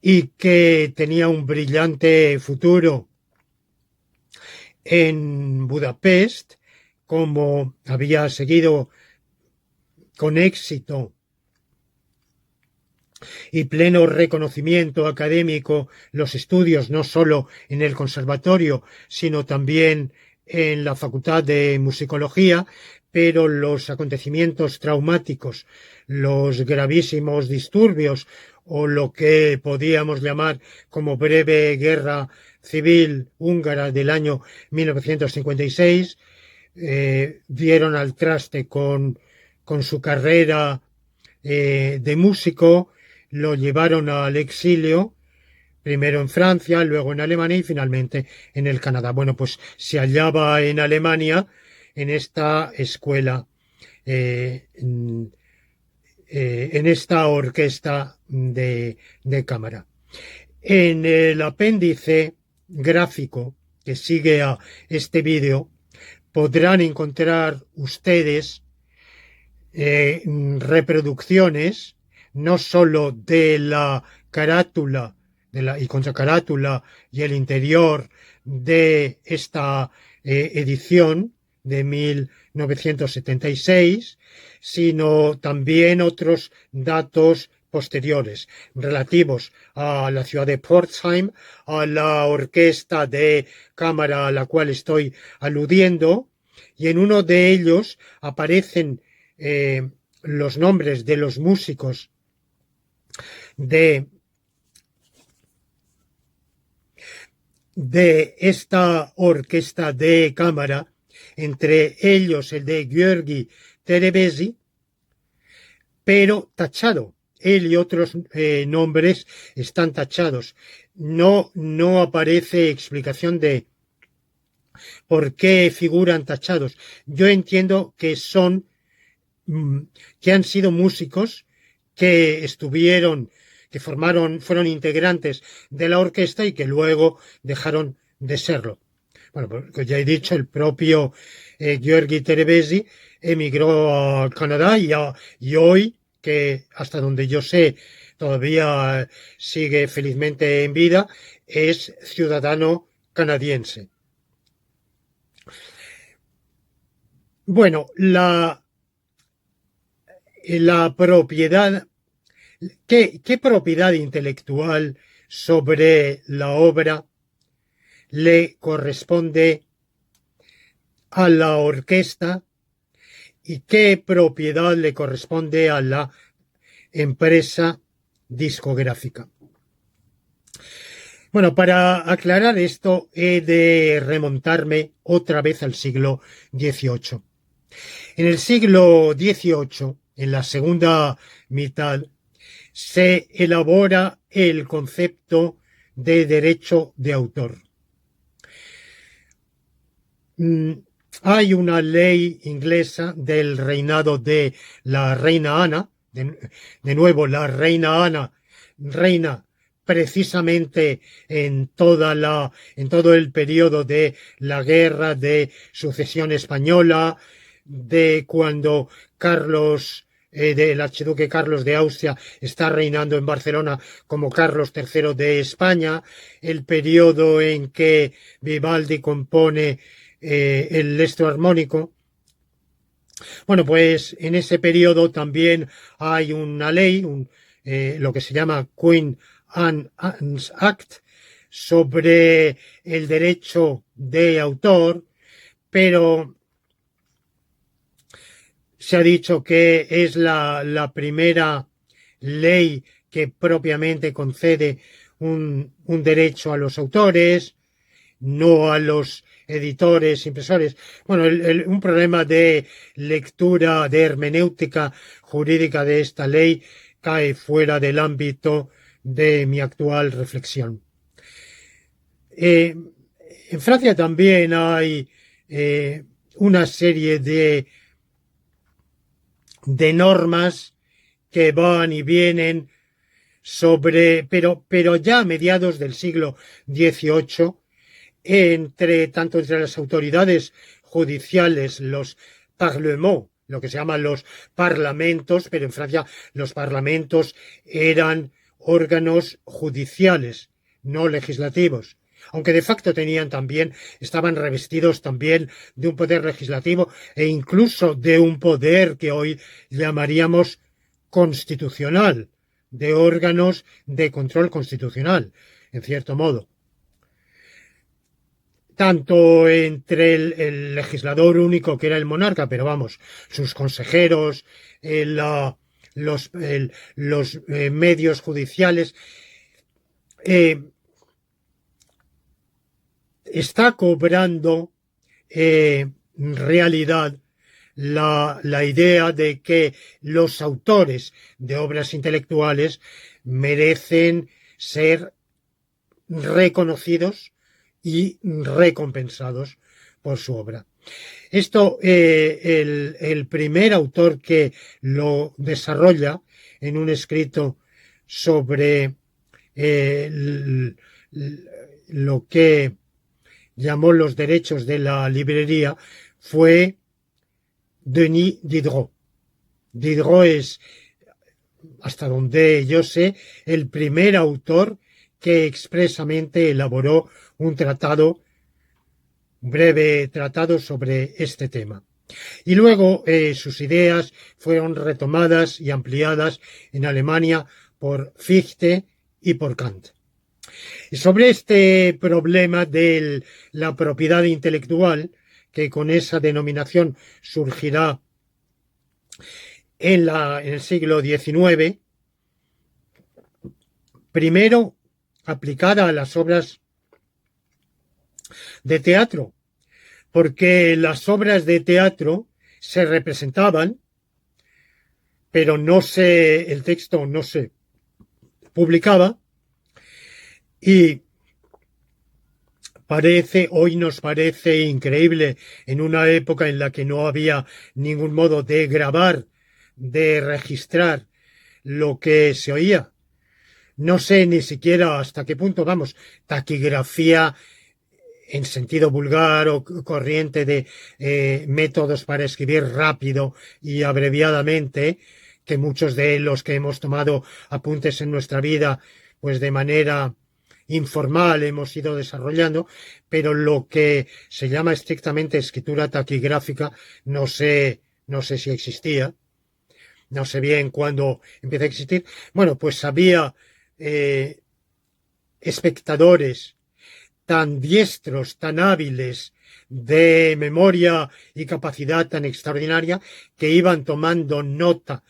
[SPEAKER 1] y que tenía un brillante futuro en Budapest, como había seguido con éxito y pleno reconocimiento académico los estudios, no solo en el conservatorio, sino también en la Facultad de Musicología, pero los acontecimientos traumáticos, los gravísimos disturbios, o lo que podíamos llamar como breve guerra civil húngara del año 1956, dieron al traste con su carrera de músico, lo llevaron al exilio primero en Francia, luego en Alemania y finalmente en el Canadá. Bueno, pues se hallaba en Alemania en esta escuela, en esta orquesta de cámara. En el apéndice gráfico que sigue a este vídeo podrán encontrar ustedes reproducciones no sólo de la carátula y contracarátula y el interior de esta edición de 1976, sino también otros datos posteriores relativos a la ciudad de Pforzheim, a la orquesta de cámara a la cual estoy aludiendo, y en uno de ellos aparecen los nombres de los músicos de esta orquesta de cámara, entre ellos el de György Terebesi, pero tachado. Él y otros nombres están tachados. No aparece explicación de por qué figuran tachados. Yo entiendo que que han sido músicos que fueron integrantes de la orquesta y que luego dejaron de serlo. Bueno, pues ya he dicho, el propio György Terebesi emigró a Canadá y hoy, que hasta donde yo sé todavía sigue felizmente en vida, es ciudadano canadiense. Bueno, la propiedad, ¿qué propiedad intelectual sobre la obra le corresponde a la orquesta y qué propiedad le corresponde a la empresa discográfica? Bueno, para aclarar esto he de remontarme otra vez al siglo XVIII. En el siglo XVIII, en la segunda mitad, se elabora el concepto de derecho de autor. Hay una ley inglesa del reinado de la reina Ana, de nuevo la reina Ana, reina precisamente en todo el periodo de la guerra de sucesión española, de cuando del archiduque Carlos de Austria está reinando en Barcelona como Carlos III de España, el periodo en que Vivaldi compone el Lesto armónico. Bueno, pues en ese periodo también hay una ley, lo que se llama Queen Anne's Act, sobre el derecho de autor, pero se ha dicho que es la primera ley que propiamente concede un derecho a los autores, no a los editores, impresores. Bueno, un problema de lectura, de hermenéutica jurídica de esta ley cae fuera del ámbito de mi actual reflexión. En Francia también hay una serie de normas que van y vienen pero ya a mediados del siglo XVIII, entre las autoridades judiciales, los parlements, lo que se llaman los parlamentos, pero en Francia los parlamentos eran órganos judiciales, no legislativos, aunque de facto estaban revestidos también de un poder legislativo e incluso de un poder que hoy llamaríamos constitucional, de órganos de control constitucional, en cierto modo. Tanto entre el legislador único, que era el monarca, pero vamos, sus consejeros, los medios judiciales, está cobrando realidad la idea de que los autores de obras intelectuales merecen ser reconocidos y recompensados por su obra. Esto, el primer autor que lo desarrolla en un escrito sobre lo que llamó los derechos de la librería fue Denis Diderot. Diderot es, hasta donde yo sé, el primer autor que expresamente elaboró un breve tratado sobre este tema. Y luego sus ideas fueron retomadas y ampliadas en Alemania por Fichte y por Kant. Y sobre este problema de la propiedad intelectual, que con esa denominación surgirá en el siglo XIX, primero aplicada a las obras de teatro, porque las obras de teatro se representaban, pero el texto no se publicaba, y hoy nos parece increíble, en una época en la que no había ningún modo de grabar, de registrar lo que se oía. No sé ni siquiera hasta qué punto, taquigrafía en sentido vulgar o corriente de métodos para escribir rápido y abreviadamente, que muchos de los que hemos tomado apuntes en nuestra vida, pues de manera informal hemos ido desarrollando, pero lo que se llama estrictamente escritura taquigráfica no sé si existía, no sé bien cuándo empieza a existir. Bueno, pues había espectadores tan diestros, tan hábiles, de memoria y capacidad tan extraordinaria, que iban tomando nota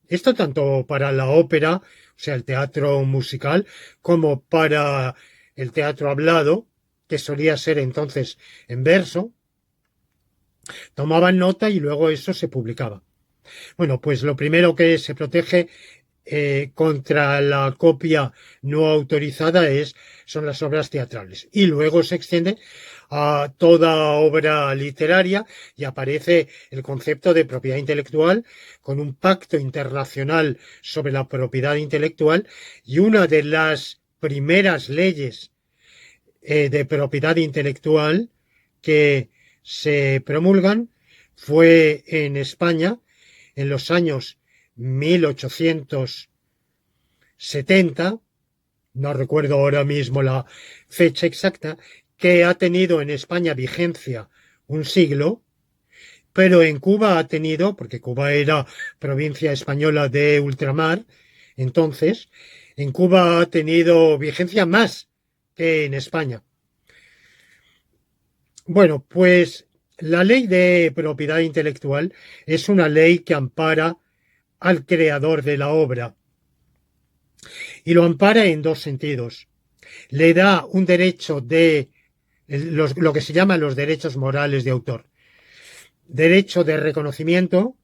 [SPEAKER 1] esto tanto para la ópera, o sea, el teatro musical, como para el teatro hablado, que solía ser entonces en verso. Tomaban nota y luego eso se publicaba. Bueno, pues lo primero que se protege contra la copia no autorizada son las obras teatrales, y luego se extiende a toda obra literaria y aparece el concepto de propiedad intelectual con un pacto internacional sobre la propiedad intelectual, y una de las primeras leyes de propiedad intelectual que se promulgan fue en España en los años 1870, no recuerdo ahora mismo la fecha exacta, que ha tenido en España vigencia un siglo, pero en Cuba ha tenido, porque Cuba era provincia española de ultramar, entonces, en Cuba ha tenido vigencia más que en España. Bueno, pues la ley de propiedad intelectual es una ley que ampara al creador de la obra, y lo ampara en dos sentidos. Le da un derecho lo que se llama los derechos morales de autor: derecho de reconocimiento,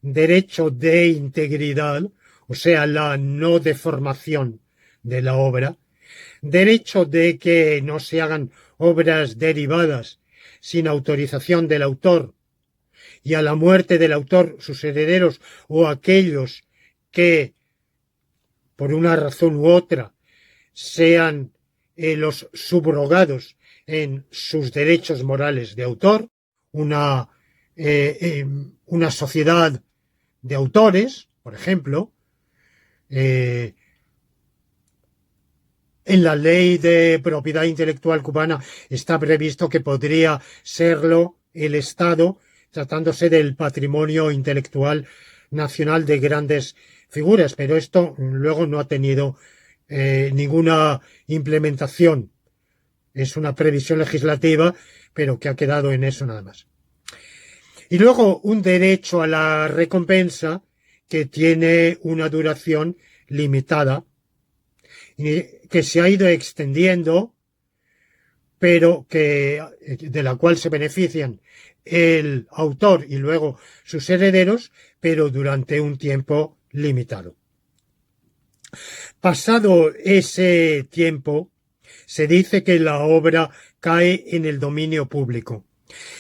[SPEAKER 1] derecho de integridad, o sea, la no deformación de la obra, derecho de que no se hagan obras derivadas sin autorización del autor, y a la muerte del autor sus herederos o aquellos que por una razón u otra sean los subrogados en sus derechos morales de autor, una sociedad de autores, por ejemplo. En la ley de propiedad intelectual cubana está previsto que podría serlo el Estado, tratándose del patrimonio intelectual nacional de grandes figuras, pero esto luego no ha tenido ninguna implementación. Es una previsión legislativa, pero que ha quedado en eso nada más. Y luego un derecho a la recompensa que tiene una duración limitada, que se ha ido extendiendo, pero de la cual se benefician el autor y luego sus herederos, pero durante un tiempo limitado. Pasado ese tiempo, se dice que la obra cae en el dominio público.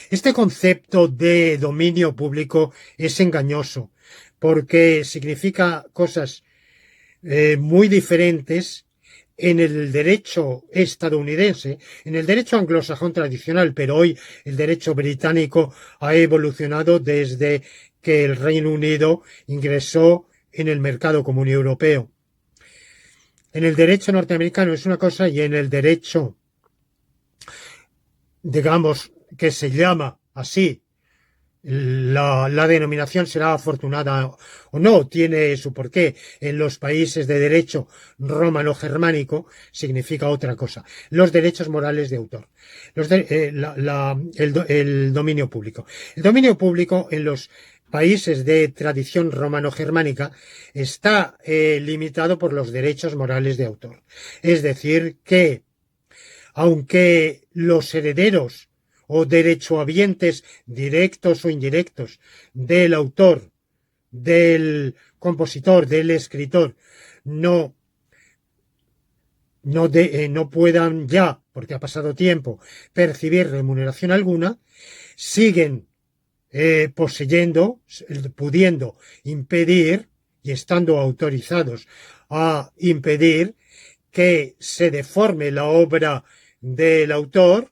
[SPEAKER 1] Este concepto de dominio público es engañoso porque significa cosas muy diferentes en el derecho estadounidense, en el derecho anglosajón tradicional, pero hoy el derecho británico ha evolucionado desde que el Reino Unido ingresó en el mercado común europeo. En el derecho norteamericano es una cosa y en el derecho, digamos, que se llama así, la denominación será afortunada o no, tiene su porqué. En los países de derecho romano-germánico significa otra cosa. Los derechos morales de autor. El dominio público. El dominio público en los países de tradición romano-germánica está limitado por los derechos morales de autor. Es decir, que aunque los herederos o derechohabientes directos o indirectos del autor, del compositor, del escritor, no puedan ya, porque ha pasado tiempo, percibir remuneración alguna, siguen poseyendo, pudiendo impedir y estando autorizados a impedir que se deforme la obra del autor,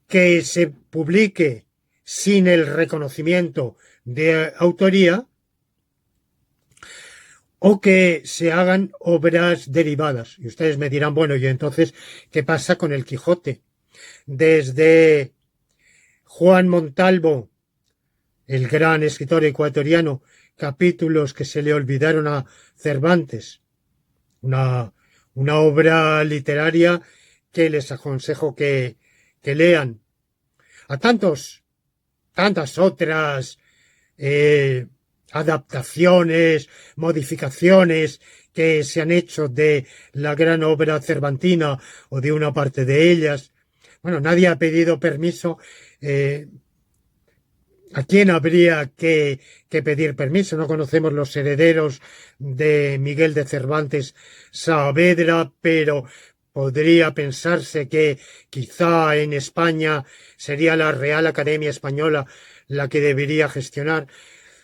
[SPEAKER 1] que se publique sin el reconocimiento de autoría o que se hagan obras derivadas. Y ustedes me dirán, bueno, y entonces, ¿qué pasa con el Quijote? Desde Juan Montalvo, el gran escritor ecuatoriano, capítulos que se le olvidaron a Cervantes, una obra literaria que les aconsejo que lean, a tantas otras adaptaciones, modificaciones que se han hecho de la gran obra cervantina o de una parte de ellas. Bueno, nadie ha pedido permiso. ¿A quién habría que pedir permiso? No conocemos los herederos de Miguel de Cervantes Saavedra, pero podría pensarse que quizá en España sería la Real Academia Española la que debería gestionar.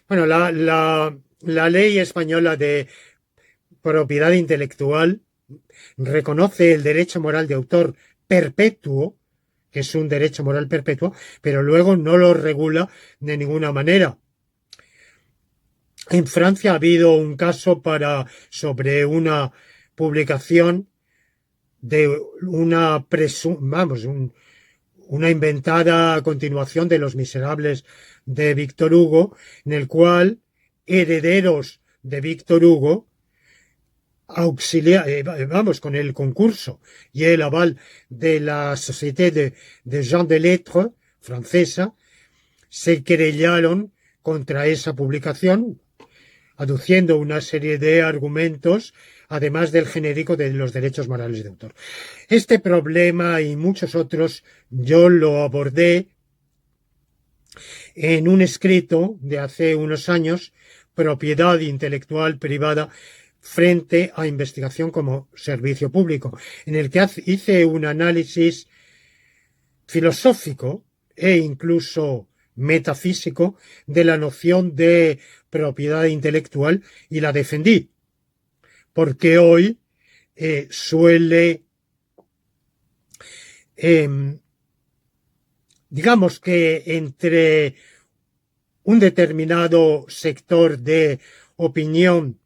[SPEAKER 1] Bueno, la ley española de propiedad intelectual reconoce el derecho moral de autor perpetuo, que es un derecho moral perpetuo, pero luego no lo regula de ninguna manera. En Francia ha habido un caso sobre una publicación de una una inventada continuación de Los Miserables de Víctor Hugo, en el cual herederos de Víctor Hugo con el concurso y el aval de la Société de Gens de Lettres francesa, se querellaron contra esa publicación, aduciendo una serie de argumentos, además del genérico de los derechos morales de autor. Este problema y muchos otros yo lo abordé en un escrito de hace unos años, Propiedad intelectual privada frente a investigación como servicio público, en el que hice un análisis filosófico e incluso metafísico de la noción de propiedad intelectual y la defendí, porque hoy suele, digamos que entre un determinado sector de opinión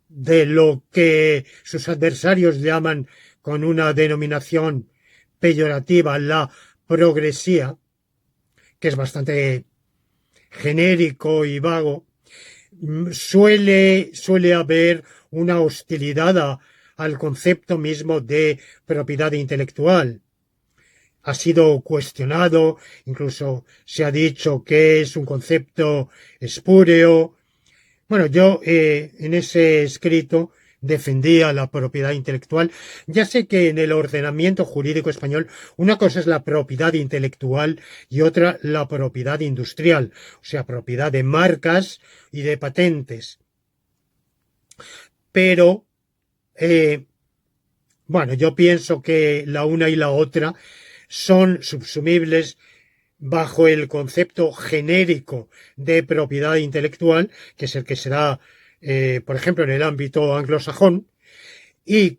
[SPEAKER 1] de lo que sus adversarios llaman con una denominación peyorativa la progresía, que es bastante genérico y vago, suele haber una hostilidad al concepto mismo de propiedad intelectual. Ha sido cuestionado, incluso se ha dicho que es un concepto espúreo. Bueno, yo en ese escrito defendía la propiedad intelectual. Ya sé que en el ordenamiento jurídico español una cosa es la propiedad intelectual y otra la propiedad industrial, o sea, propiedad de marcas y de patentes. pero bueno, yo pienso que la una y la otra son subsumibles bajo el concepto genérico de propiedad intelectual, que es el que se da, por ejemplo, en el ámbito anglosajón, y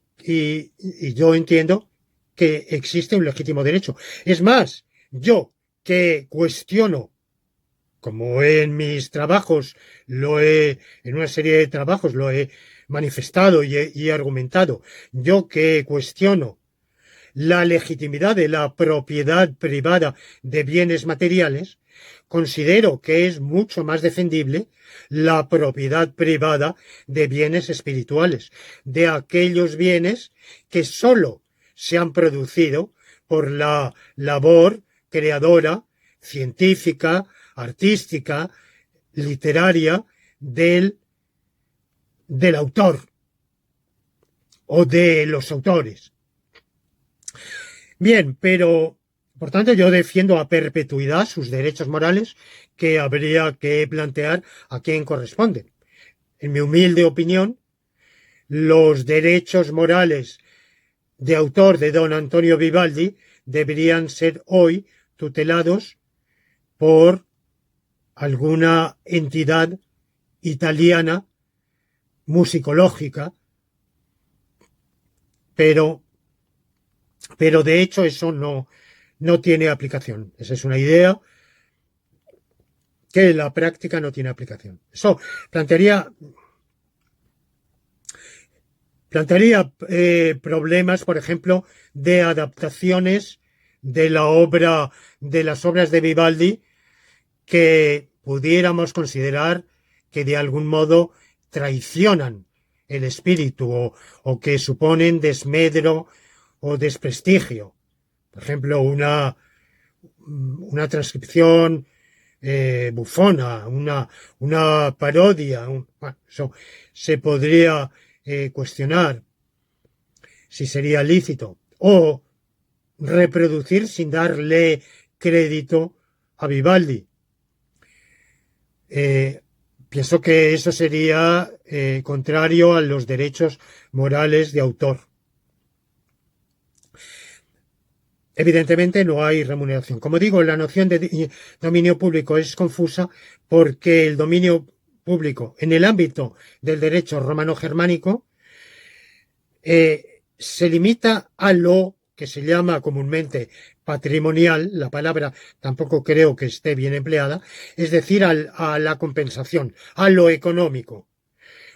[SPEAKER 1] yo entiendo que existe un legítimo derecho. Es más, yo que cuestiono, como en mis trabajos en una serie de trabajos lo he manifestado y he argumentado, yo que cuestiono la legitimidad de la propiedad privada de bienes materiales, considero que es mucho más defendible la propiedad privada de bienes espirituales, de aquellos bienes que sólo se han producido por la labor creadora, científica, artística, literaria del autor o de los autores. Bien, pero por tanto yo defiendo a perpetuidad sus derechos morales que habría que plantear a quién corresponden. En mi humilde opinión, los derechos morales de autor de don Antonio Vivaldi deberían ser hoy tutelados por alguna entidad italiana musicológica, pero de hecho eso no tiene aplicación. Esa es una idea que en la práctica no tiene aplicación. Eso plantearía problemas, por ejemplo, de adaptaciones de las obras de Vivaldi que pudiéramos considerar que de algún modo traicionan el espíritu o que suponen desmedro o desprestigio. Por ejemplo, una transcripción bufona, una parodia. Bueno, eso se podría cuestionar si sería lícito. O reproducir sin darle crédito a Vivaldi. Pienso que eso sería contrario a los derechos morales de autor. Evidentemente no hay remuneración. Como digo, la noción de dominio público es confusa porque el dominio público en el ámbito del derecho romano-germánico se limita a lo que se llama comúnmente patrimonial, la palabra tampoco creo que esté bien empleada, es decir, a la compensación, a lo económico.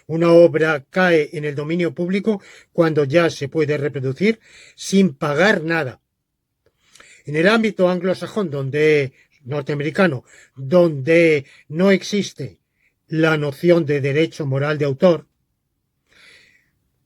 [SPEAKER 1] Una obra cae en el dominio público cuando ya se puede reproducir sin pagar nada. En el ámbito anglosajón, norteamericano, donde no existe la noción de derecho moral de autor,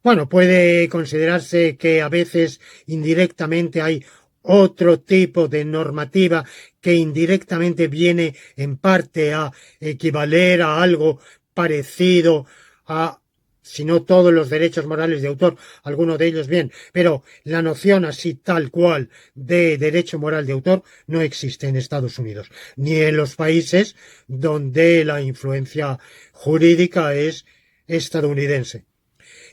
[SPEAKER 1] bueno, puede considerarse que a veces indirectamente hay otro tipo de normativa que indirectamente viene en parte a equivaler a algo parecido a, si no todos los derechos morales de autor, alguno de ellos bien, pero la noción así tal cual de derecho moral de autor no existe en Estados Unidos, ni en los países donde la influencia jurídica es estadounidense.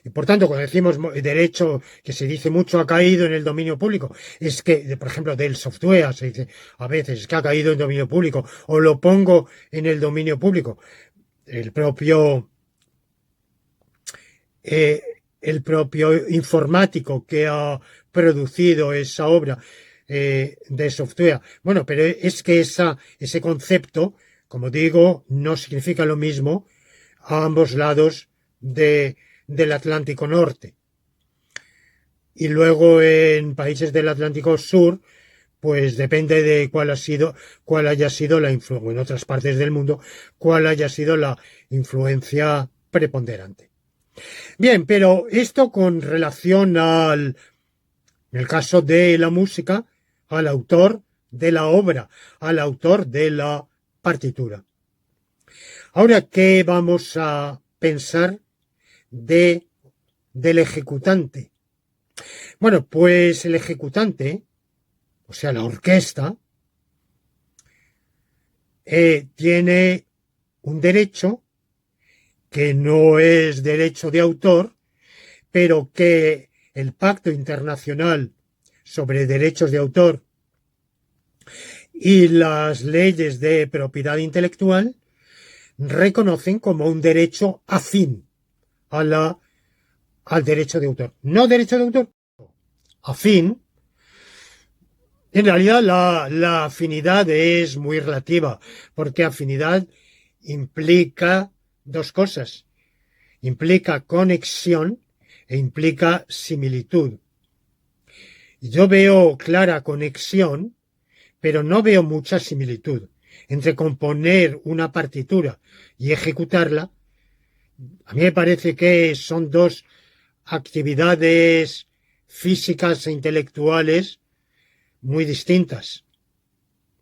[SPEAKER 1] Y por tanto, cuando decimos derecho, que se dice mucho ha caído en el dominio público, es que, por ejemplo, del software se dice a veces que ha caído en dominio público, o lo pongo en el dominio público. El propio informático que ha producido esa obra de software. Bueno, pero es que ese concepto, como digo, no significa lo mismo a ambos lados del Atlántico Norte. Y luego en países del Atlántico Sur, pues depende de cuál haya sido la influencia, en otras partes del mundo, cuál haya sido la influencia preponderante. Bien, pero esto con relación en el caso de la música, al autor de la obra, al autor de la partitura. Ahora, ¿qué vamos a pensar del ejecutante? Bueno, pues el ejecutante, o sea, la orquesta, tiene un derecho que no es derecho de autor, pero que el Pacto Internacional sobre Derechos de Autor y las leyes de propiedad intelectual reconocen como un derecho afín al derecho de autor. No derecho de autor, afín. En realidad la afinidad es muy relativa, porque afinidad implica dos cosas. Implica conexión e implica similitud. Yo veo clara conexión, pero no veo mucha similitud entre componer una partitura y ejecutarla. A mí me parece que son dos actividades físicas e intelectuales muy distintas,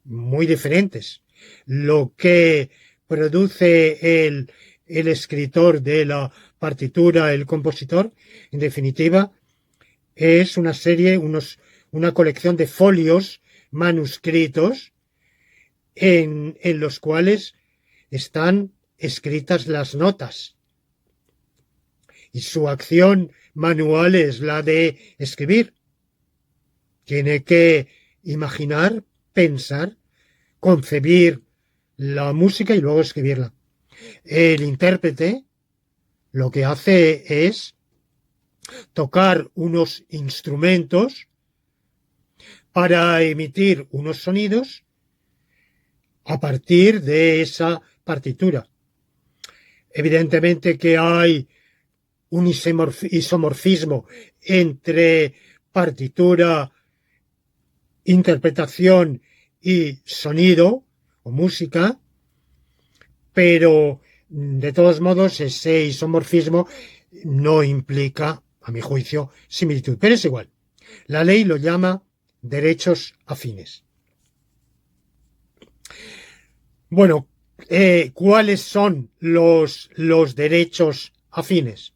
[SPEAKER 1] muy diferentes. Lo que produce el escritor de la partitura, el compositor, en definitiva, es una colección de folios manuscritos en los cuales están escritas las notas. Y su acción manual es la de escribir. Tiene que imaginar, pensar, concebir la música y luego escribirla. El intérprete lo que hace es tocar unos instrumentos para emitir unos sonidos a partir de esa partitura. Evidentemente que hay un isomorfismo entre partitura, interpretación y sonido o música, pero de todos modos ese isomorfismo no implica, a mi juicio, similitud. Pero es igual. La ley lo llama derechos afines. Bueno, ¿cuáles son los derechos afines?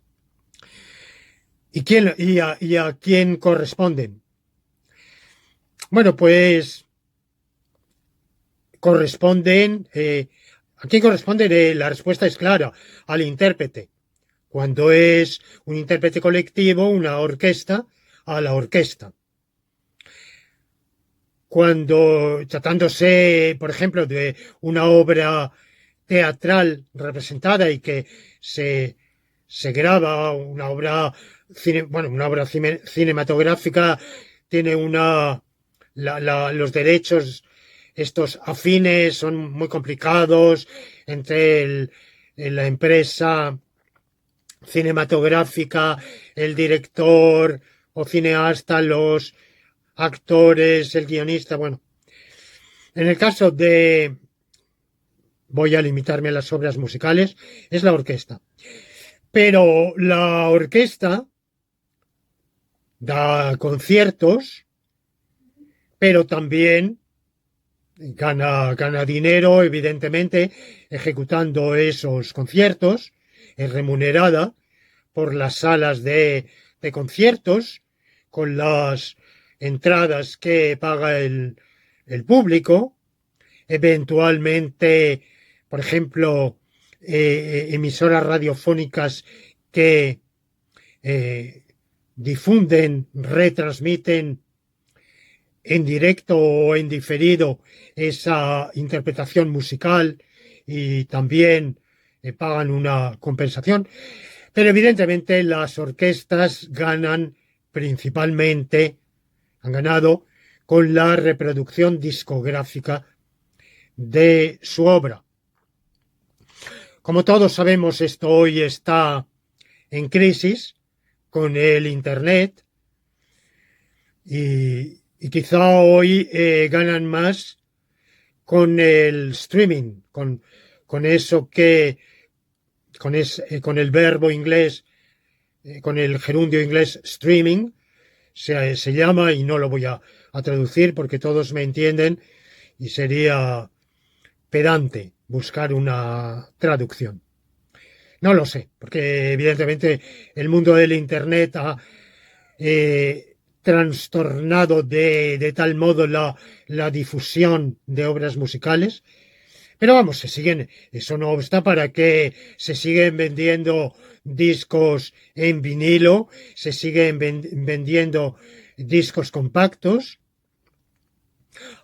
[SPEAKER 1] ¿Y a quién corresponden? Bueno, pues corresponden, ¿a quién corresponden? La respuesta es clara, al intérprete. Cuando es un intérprete colectivo, una orquesta, a la orquesta. Cuando tratándose, por ejemplo, de una obra teatral representada y que se graba, una obra cinematográfica, tiene los derechos estos afines son muy complicados entre la empresa cinematográfica, el director o cineasta, los actores, el guionista. Bueno, en el caso de, voy a limitarme a las obras musicales, es la orquesta. Pero la orquesta da conciertos, pero también gana dinero, evidentemente, ejecutando esos conciertos, es remunerada por las salas de conciertos, con las entradas que paga el público, eventualmente, por ejemplo, emisoras radiofónicas que difunden, retransmiten en directo o en diferido esa interpretación musical y también pagan una compensación. Pero evidentemente las orquestas ganan principalmente, han ganado con la reproducción discográfica de su obra. Como todos sabemos, esto hoy está en crisis con el Internet y quizá hoy ganan más con el streaming, con eso que, con el verbo inglés, con el gerundio inglés streaming, se llama, y no lo voy a traducir porque todos me entienden y sería pedante buscar una traducción. No lo sé, porque evidentemente el mundo del Internet ha trastornado de tal modo la difusión de obras musicales, Pero vamos, eso no obsta para que se siguen vendiendo discos en vinilo, se siguen vendiendo discos compactos.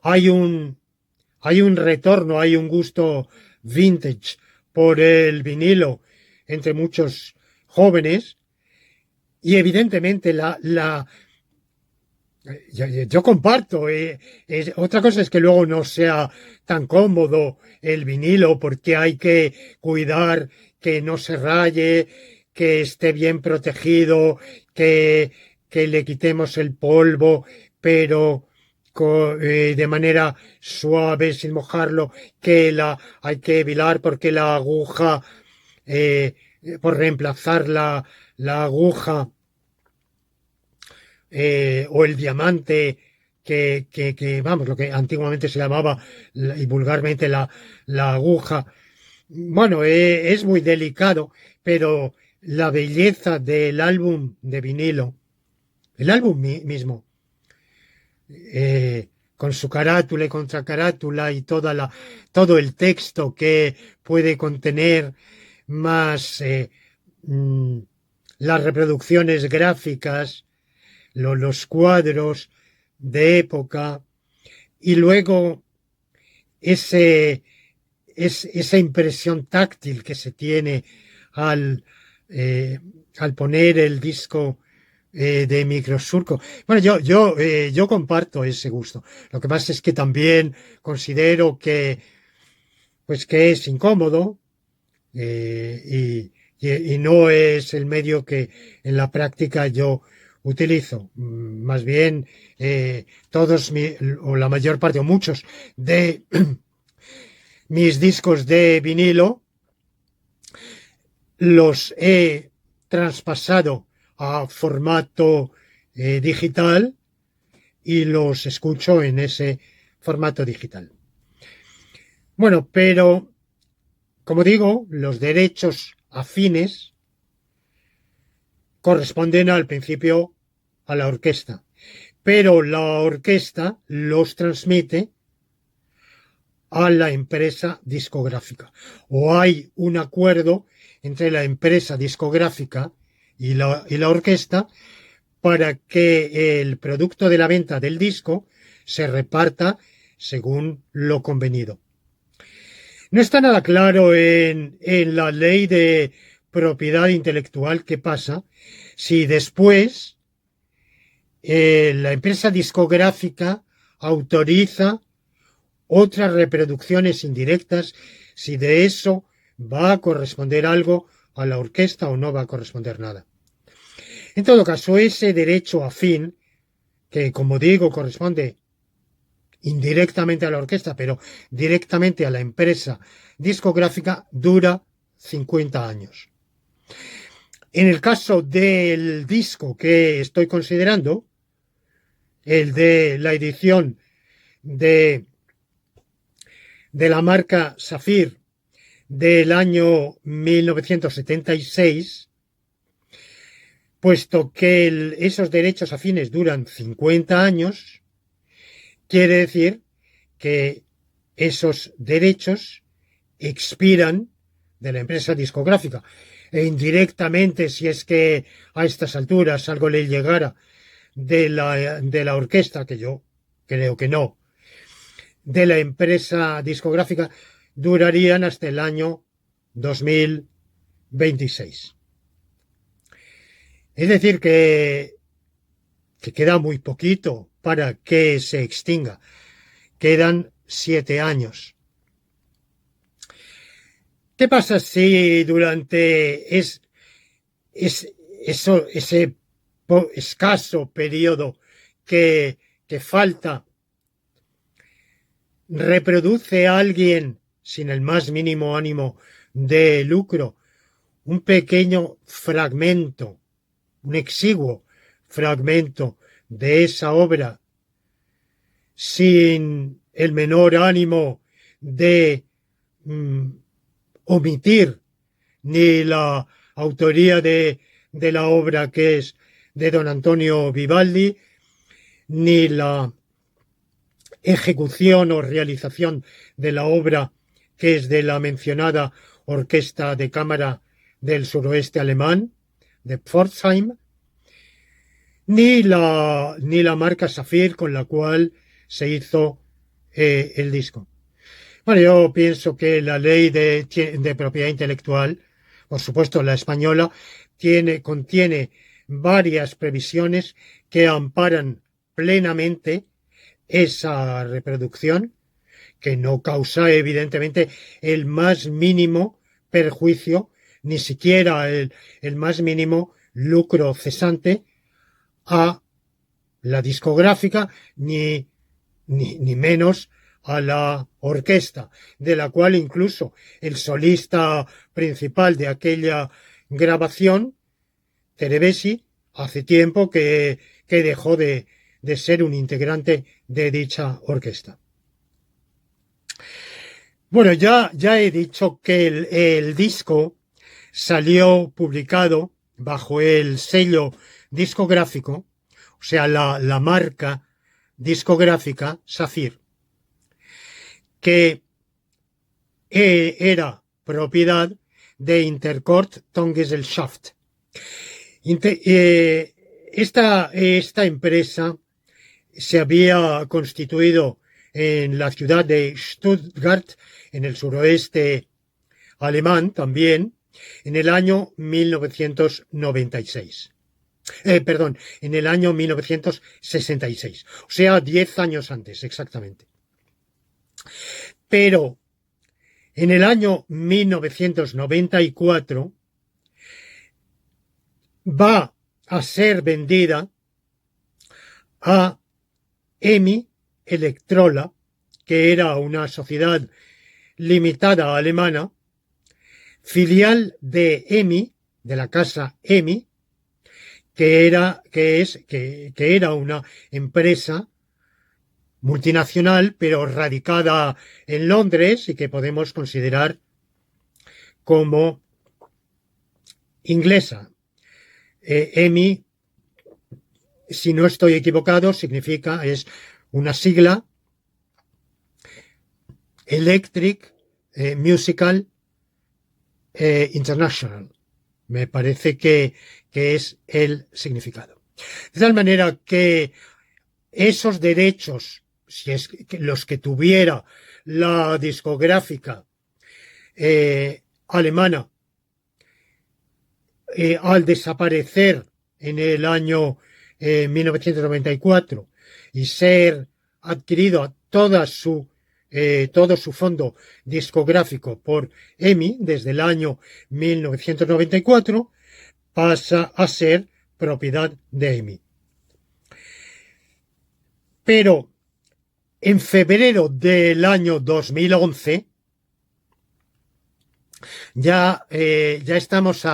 [SPEAKER 1] Hay un, hay un retorno, hay un gusto vintage por el vinilo entre muchos jóvenes y evidentemente yo comparto. Otra cosa es que luego no sea tan cómodo el vinilo porque hay que cuidar que no se raye, que esté bien protegido, que le quitemos el polvo, pero de manera suave, sin mojarlo, hay que evitar porque la aguja, eh, por reemplazar la aguja o el diamante vamos, lo que antiguamente se llamaba y vulgarmente la aguja. Bueno, es muy delicado, pero la belleza del álbum de vinilo, el álbum mismo, con su carátula y contracarátula y todo el texto que puede contener, más mm, las reproducciones gráficas, los cuadros de época y luego ese, esa impresión táctil que se tiene al, eh, al poner el disco de microsurco. Bueno, yo comparto ese gusto. Lo que pasa es que también considero pues que es incómodo y no es el medio que en la práctica yo utilizo. Más bien, o la mayor parte, o muchos de mis discos de vinilo los he traspasado a formato digital y los escucho en ese formato digital. Bueno, pero como digo, los derechos afines corresponden al principio a la orquesta, pero la orquesta los transmite a la empresa discográfica. O hay un acuerdo entre la empresa discográfica y la orquesta para que el producto de la venta del disco se reparta según lo convenido. No está nada claro en la ley de propiedad intelectual qué pasa si después la empresa discográfica autoriza otras reproducciones indirectas, si de eso va a corresponder algo a la orquesta o no va a corresponder nada. En todo caso, ese derecho afín, que como digo corresponde indirectamente a la orquesta, pero directamente a la empresa discográfica, dura 50 años. En el caso del disco que estoy considerando, el de la edición de la marca Saphir del año 1976, puesto que esos derechos afines duran 50 años, quiere decir que esos derechos expiran de la empresa discográfica. E indirectamente, si es que a estas alturas algo le llegara de la orquesta, que yo creo que no, de la empresa discográfica, durarían hasta el año 2026. Es decir, que queda muy poquito para que se extinga. Quedan 7 años. ¿Qué pasa si durante ese escaso periodo que falta reproduce a alguien sin el más mínimo ánimo de lucro un pequeño fragmento, un exiguo fragmento de esa obra sin el menor ánimo de omitir ni la autoría de la obra que es de don Antonio Vivaldi, ni la ejecución o realización de la obra que es de la mencionada Orquesta de Cámara del Suroeste Alemán, de Pforzheim, ni la marca Saphir con la cual se hizo el disco. Bueno, yo pienso que la ley de propiedad intelectual, por supuesto la española, contiene varias previsiones que amparan plenamente esa reproducción, que no causa evidentemente el más mínimo perjuicio, ni siquiera el más mínimo lucro cesante a la discográfica, ni menos a la orquesta, de la cual incluso el solista principal de aquella grabación, Terebesi, hace tiempo que dejó de ser un integrante de dicha orquesta. Bueno, ya he dicho que el disco salió publicado bajo el sello discográfico, o sea, la marca discográfica Saphir, que era propiedad de Intercord Tongesellschaft. Esta empresa se había constituido en la ciudad de Stuttgart, en el suroeste alemán también, en el año 1996. En el año 1966, o sea, 10 años antes, exactamente. Pero en el año 1994 va a ser vendida a EMI Electrola, que era una sociedad limitada alemana, filial de EMI, de la casa EMI, que era una empresa multinacional, pero radicada en Londres y que podemos considerar como inglesa. EMI, si no estoy equivocado, es una sigla Electric Musical International. Me parece que es el significado. De tal manera que esos derechos, si es los que tuviera la discográfica alemana, al desaparecer en el año 1994 y ser adquirido todo su fondo discográfico por EMI desde el año 1994, pasa a ser propiedad de EMI. Pero en febrero del año 2011 ya estamos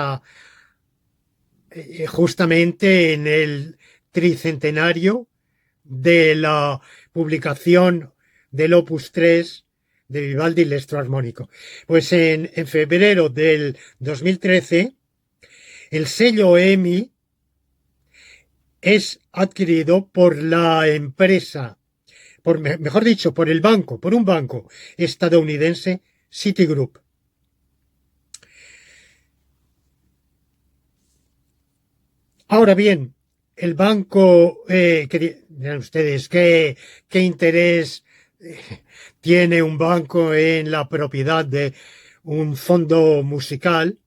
[SPEAKER 1] justamente en el tricentenario de la publicación del Opus 3 de Vivaldi Electroarmónico. Pues en febrero del 2013 el sello EMI es adquirido por la empresa, por un banco estadounidense, Citigroup. Ahora bien, el banco, dirán ustedes, ¿qué interés tiene un banco en la propiedad de un fondo musical?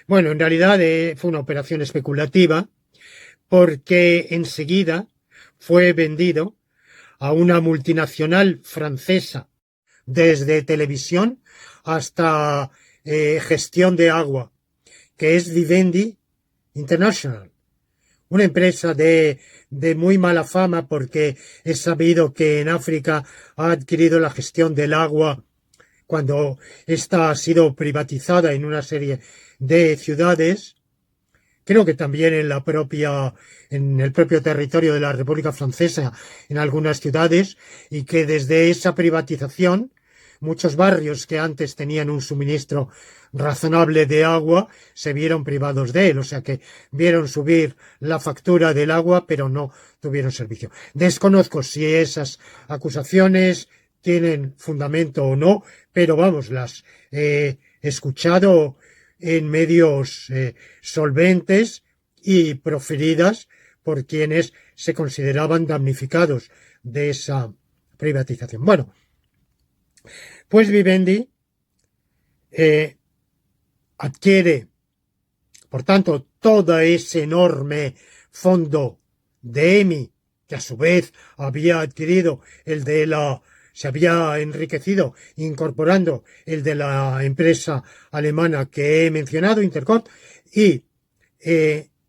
[SPEAKER 1] Bueno, en realidad fue una operación especulativa, porque enseguida fue vendido a una multinacional francesa, desde televisión hasta gestión de agua, que es Vivendi International, una empresa de muy mala fama, porque es sabido que en África ha adquirido la gestión del agua cuando ésta ha sido privatizada en una serie de ciudades. Creo que también en el propio territorio de la República Francesa, en algunas ciudades, y que desde esa privatización muchos barrios que antes tenían un suministro razonable de agua se vieron privados de él, o sea que vieron subir la factura del agua, pero no tuvieron servicio. Desconozco si esas acusaciones tienen fundamento o no, pero vamos, las he escuchado en medios solventes y proferidas por quienes se consideraban damnificados de esa privatización. Bueno, pues Vivendi adquiere, por tanto, todo ese enorme fondo de EMI, que a su vez había adquirido se había enriquecido incorporando el de la empresa alemana que he mencionado, Intercorp, y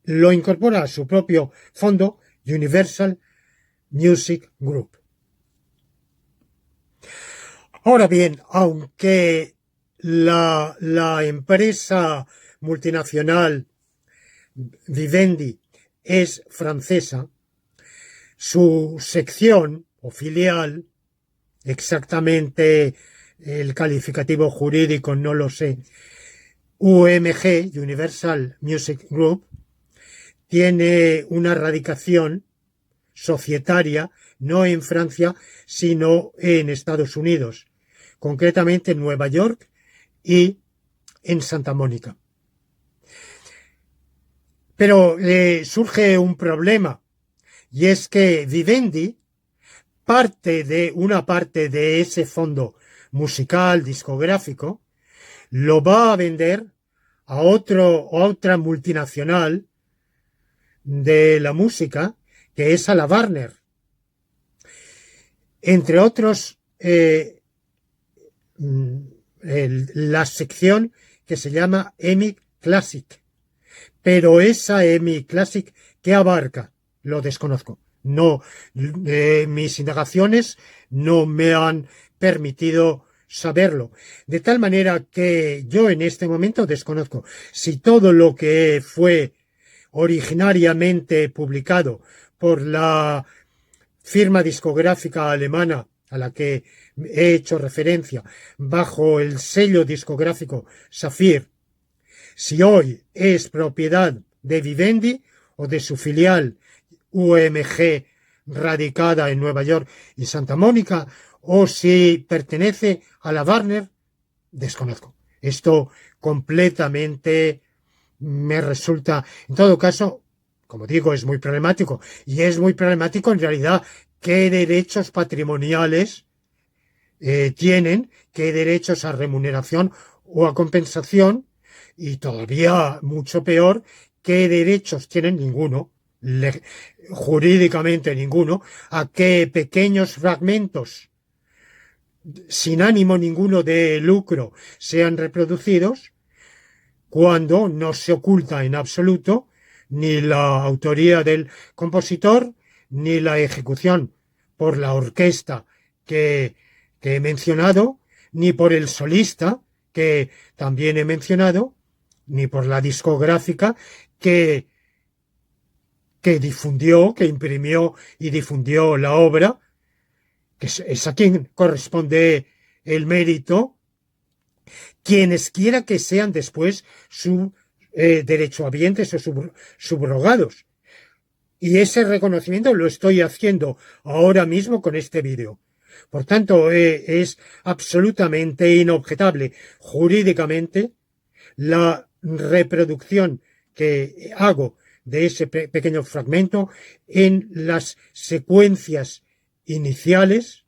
[SPEAKER 1] lo incorpora a su propio fondo, Universal Music Group. Ahora bien, aunque la empresa multinacional Vivendi es francesa, su sección o filial, exactamente el calificativo jurídico no lo sé, UMG, Universal Music Group, tiene una radicación societaria no en Francia, sino en Estados Unidos, concretamente en Nueva York y en Santa Mónica. Pero surge un problema, y es que Vivendi, una parte de ese fondo musical, discográfico, lo va a vender a otra multinacional de la música, que es a la Warner. Entre otros, la sección que se llama EMI Classic. Pero esa EMI Classic, ¿qué abarca? Lo desconozco. No, mis indagaciones no me han permitido saberlo. De tal manera que yo en este momento desconozco si todo lo que fue originariamente publicado por la firma discográfica alemana a la que he hecho referencia bajo el sello discográfico Saphir, si hoy es propiedad de Vivendi o de su filial UMG radicada en Nueva York y Santa Mónica, o si pertenece a la Warner, desconozco. Esto completamente me resulta, en todo caso, como digo, es muy problemático. Y es muy problemático en realidad qué derechos patrimoniales tienen, qué derechos a remuneración o a compensación, y todavía mucho peor, qué derechos tienen ninguno, jurídicamente ninguno, a qué pequeños fragmentos sin ánimo ninguno de lucro sean reproducidos, cuando no se oculta en absoluto ni la autoría del compositor, ni la ejecución por la orquesta que he mencionado, ni por el solista, que también he mencionado, ni por la discográfica que difundió, que imprimió y difundió la obra, que es a quien corresponde el mérito, quienes quiera que sean después derechohabientes o subrogados. Y ese reconocimiento lo estoy haciendo ahora mismo con este vídeo. Por tanto, es absolutamente inobjetable jurídicamente la reproducción que hago de ese pequeño fragmento en las secuencias iniciales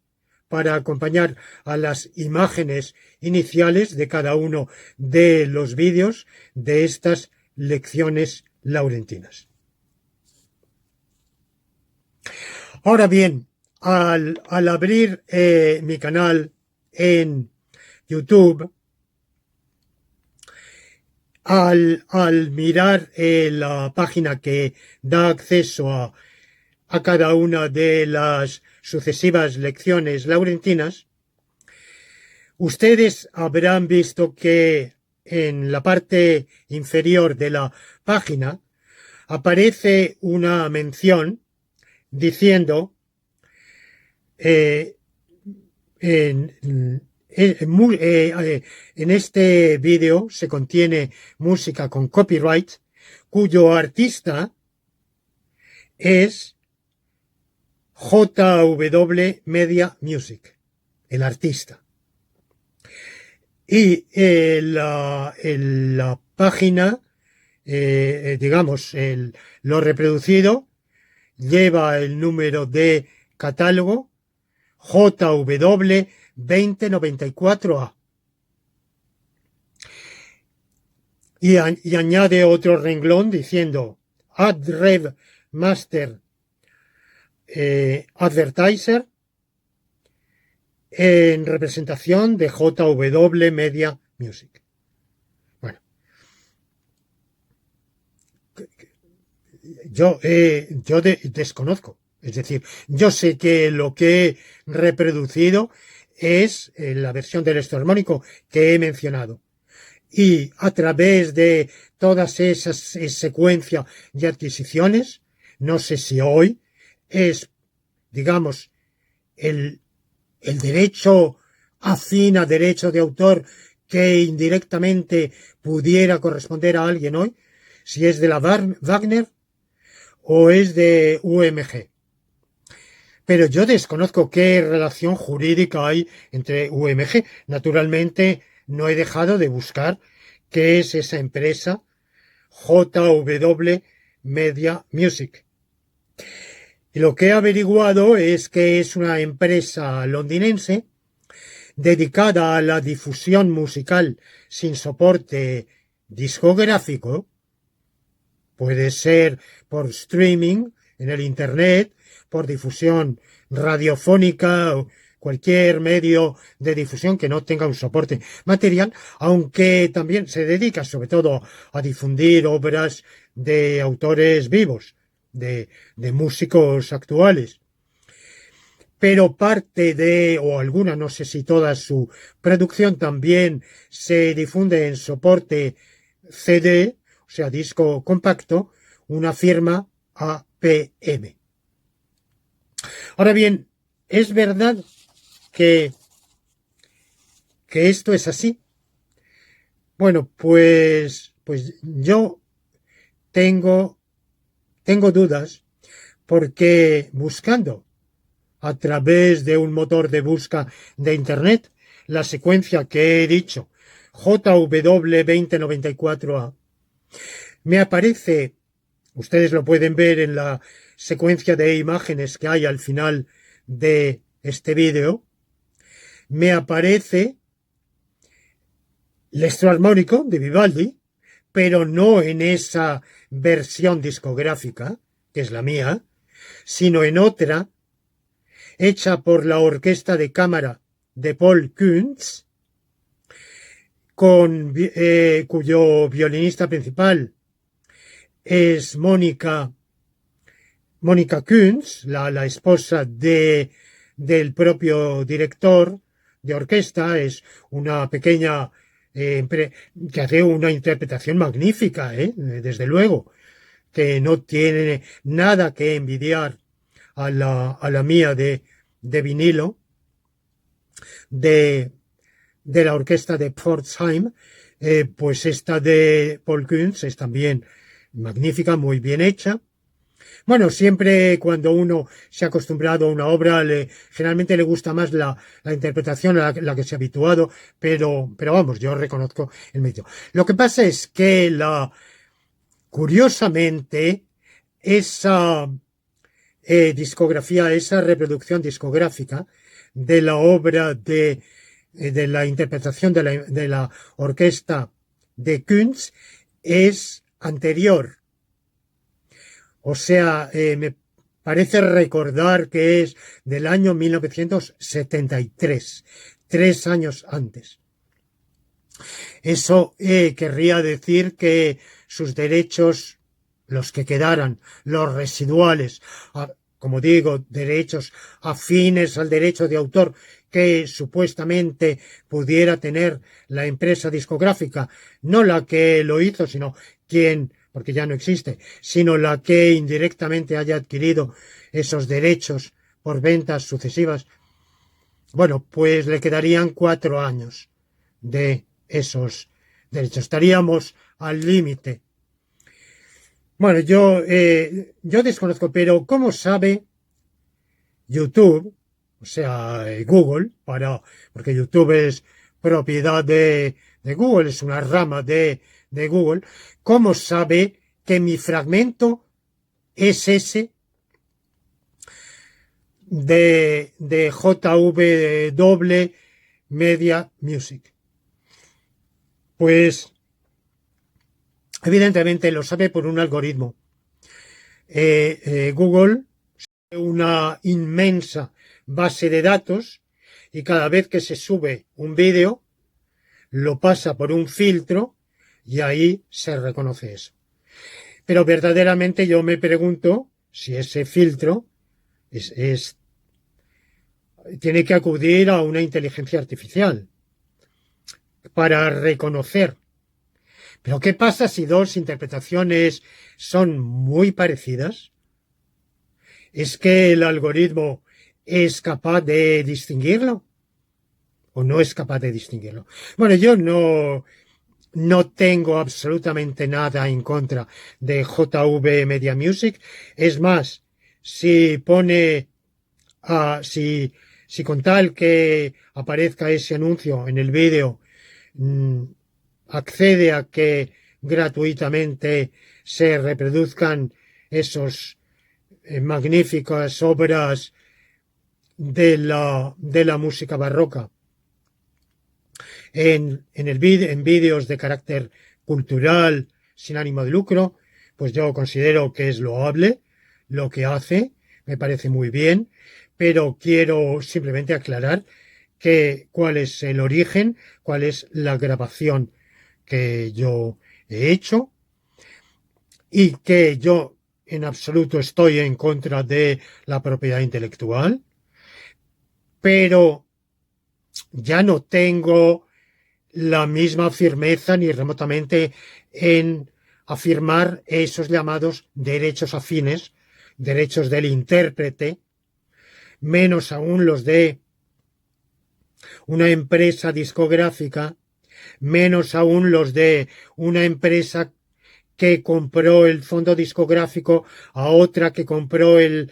[SPEAKER 1] para acompañar a las imágenes iniciales de cada uno de los vídeos de estas lecciones laurentinas. Ahora bien, al abrir mi canal en YouTube, al mirar la página que da acceso a cada una de las sucesivas lecciones laurentinas, ustedes habrán visto que en la parte inferior de la página aparece una mención diciendo en este vídeo se contiene música con copyright cuyo artista es JW Media Music. el artista. Y la página, digamos, lo reproducido lleva el número de catálogo JW2094A. Y añade otro renglón diciendo AdRev Master Advertiser en representación de JW Media Music. Bueno, yo desconozco. Es decir, yo sé que lo que he reproducido es la versión del electroarmónico que he mencionado. Y a través de todas esas secuencias de adquisiciones, no sé si hoy es, digamos, el derecho afín a derecho de autor que indirectamente pudiera corresponder a alguien hoy, si es de la Wagner o es de UMG. Pero yo desconozco qué relación jurídica hay entre UMG. Naturalmente, no he dejado de buscar qué es esa empresa JW Media Music. Y lo que he averiguado es que es una empresa londinense dedicada a la difusión musical sin soporte discográfico. Puede ser por streaming en el Internet, por difusión radiofónica o cualquier medio de difusión que no tenga un soporte material, aunque también se dedica sobre todo a difundir obras de autores vivos, de músicos actuales. Pero parte de, o alguna, no sé si toda su producción también se difunde en soporte CD, o sea, disco compacto, una firma APM. Ahora bien, es verdad que esto es así. Bueno, pues yo tengo dudas porque buscando a través de un motor de busca de Internet la secuencia que he dicho, JW2094A, me aparece, ustedes lo pueden ver en la secuencia de imágenes que hay al final de este vídeo, me aparece el electroarmónico de Vivaldi, pero no en esa versión discográfica, que es la mía, sino en otra, hecha por la orquesta de cámara de Paul Kuntz, cuyo violinista principal es Mónica Kuntz, la esposa del propio director de orquesta. Es una pequeña que hace una interpretación magnífica, desde luego, que no tiene nada que envidiar a la mía de vinilo, de la orquesta de Pforzheim. Pues esta de Paul Kuntz es también magnífica, muy bien hecha. Bueno, siempre cuando uno se ha acostumbrado a una obra, generalmente le gusta más la interpretación a la que se ha habituado, pero vamos, yo reconozco el mérito. Lo que pasa es que curiosamente, esa discografía, esa reproducción discográfica de la obra de la interpretación de la orquesta de Kuntz es anterior. O sea, me parece recordar que es del año 1973, 3 años antes. Eso querría decir que sus derechos, los que quedaran, los residuales, como digo, derechos afines al derecho de autor que supuestamente pudiera tener la empresa discográfica, no la que lo hizo, sino quien, porque ya no existe, sino la que indirectamente haya adquirido esos derechos por ventas sucesivas. Bueno, pues le quedarían 4 años de esos derechos. Estaríamos al límite. Bueno, yo desconozco, pero ¿cómo sabe YouTube o sea, Google, porque YouTube es propiedad de Google, es una rama de Google, ¿cómo sabe que mi fragmento es ese de JW Media Music? Pues evidentemente lo sabe por un algoritmo. Google una inmensa base de datos y cada vez que se sube un vídeo lo pasa por un filtro y ahí se reconoce eso. Pero verdaderamente yo me pregunto si ese filtro tiene que acudir a una inteligencia artificial para reconocer. Pero ¿qué pasa si dos interpretaciones son muy parecidas? ¿Es que el algoritmo es capaz de distinguirlo? ¿O no es capaz de distinguirlo? Bueno, yo no tengo absolutamente nada en contra de JV Media Music. Es más, si pone, si con tal que aparezca ese anuncio en el vídeo, accede a que gratuitamente se reproduzcan esos magníficas obras de la música barroca en vídeos de carácter cultural sin ánimo de lucro, pues yo considero que es loable lo que hace, me parece muy bien, pero quiero simplemente aclarar cuál es el origen, cuál es la grabación que yo he hecho y que yo en absoluto estoy en contra de la propiedad intelectual, pero ya no tengo la misma firmeza ni remotamente en afirmar esos llamados derechos afines, derechos del intérprete, menos aún los de una empresa discográfica, menos aún los de una empresa que compró el fondo discográfico a otra que compró el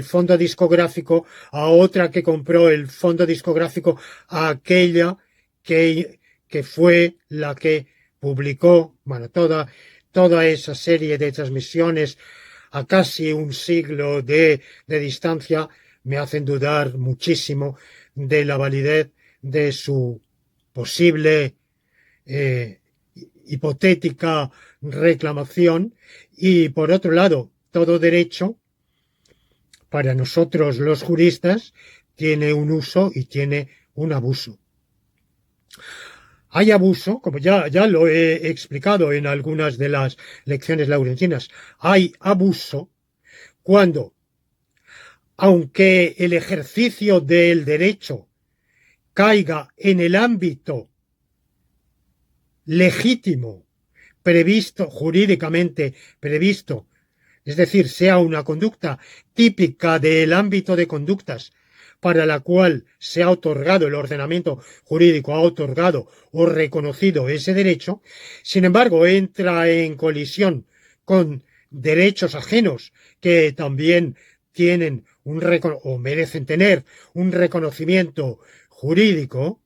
[SPEAKER 1] fondo discográfico a otra que compró el fondo discográfico a aquella que fue la que publicó, bueno, toda esa serie de transmisiones a casi un siglo de distancia me hacen dudar muchísimo de la validez de su posible hipotética reclamación y por otro lado todo derecho para nosotros los juristas tiene un uso y tiene un abuso. Hay abuso, como ya lo he explicado en algunas de las lecciones laurentinas, hay abuso cuando, aunque el ejercicio del derecho caiga en el ámbito legítimo, previsto, jurídicamente previsto, es decir, sea una conducta típica del ámbito de conductas para la cual se ha otorgado el ordenamiento jurídico, ha otorgado o reconocido ese derecho, sin embargo, entra en colisión con derechos ajenos que también tienen o merecen tener un reconocimiento jurídico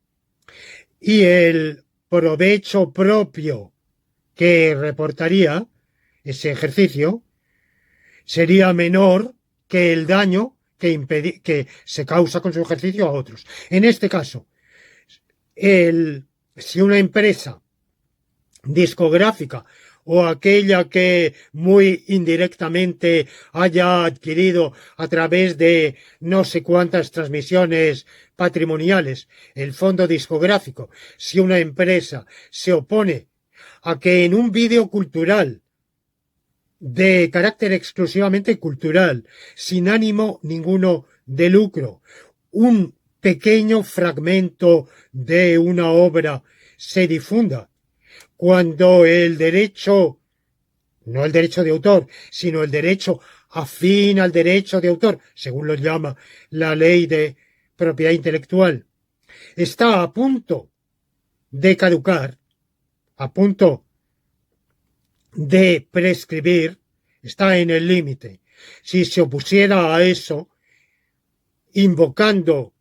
[SPEAKER 1] y el provecho propio que reportaría ese ejercicio sería menor que el daño que se causa con su ejercicio a otros. En este caso, si una empresa discográfica o aquella que muy indirectamente haya adquirido a través de no sé cuántas transmisiones patrimoniales el fondo discográfico, si una empresa se opone a que en un vídeo cultural de carácter exclusivamente cultural, sin ánimo ninguno de lucro, un pequeño fragmento de una obra se difunda, cuando el derecho, no el derecho de autor, sino el derecho afín al derecho de autor, según lo llama la ley de propiedad intelectual, está a punto de caducar, a punto de prescribir, está en el límite. Si se opusiera a eso, invocando,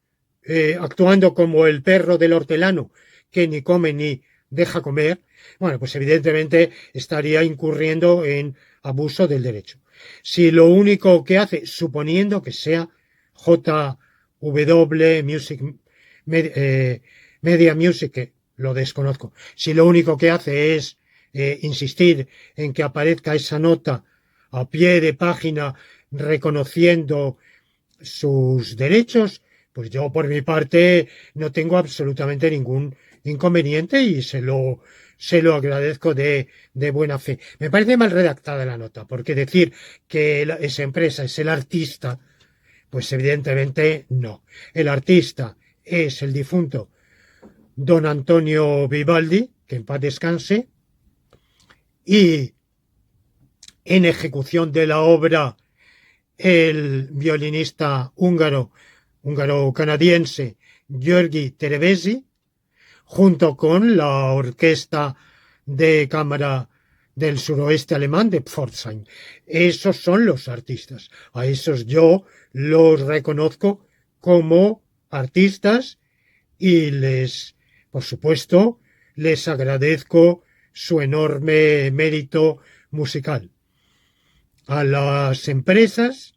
[SPEAKER 1] actuando como el perro del hortelano, que ni come ni deja comer, bueno, pues evidentemente estaría incurriendo en abuso del derecho. Si lo único que hace, suponiendo que sea JW Music Media Music, que lo desconozco, si lo único que hace es insistir en que aparezca esa nota a pie de página reconociendo sus derechos, pues yo por mi parte no tengo absolutamente ningún inconveniente y se lo agradezco de buena fe. Me parece mal redactada la nota, porque decir que esa empresa es el artista, pues evidentemente no. El artista es el difunto don Antonio Vivaldi, que en paz descanse, y en ejecución de la obra el violinista húngaro-canadiense György Terebesi, junto con la orquesta de cámara del suroeste alemán de Pforzheim. Esos son los artistas. A esos yo los reconozco como artistas y por supuesto, les agradezco su enorme mérito musical. A las empresas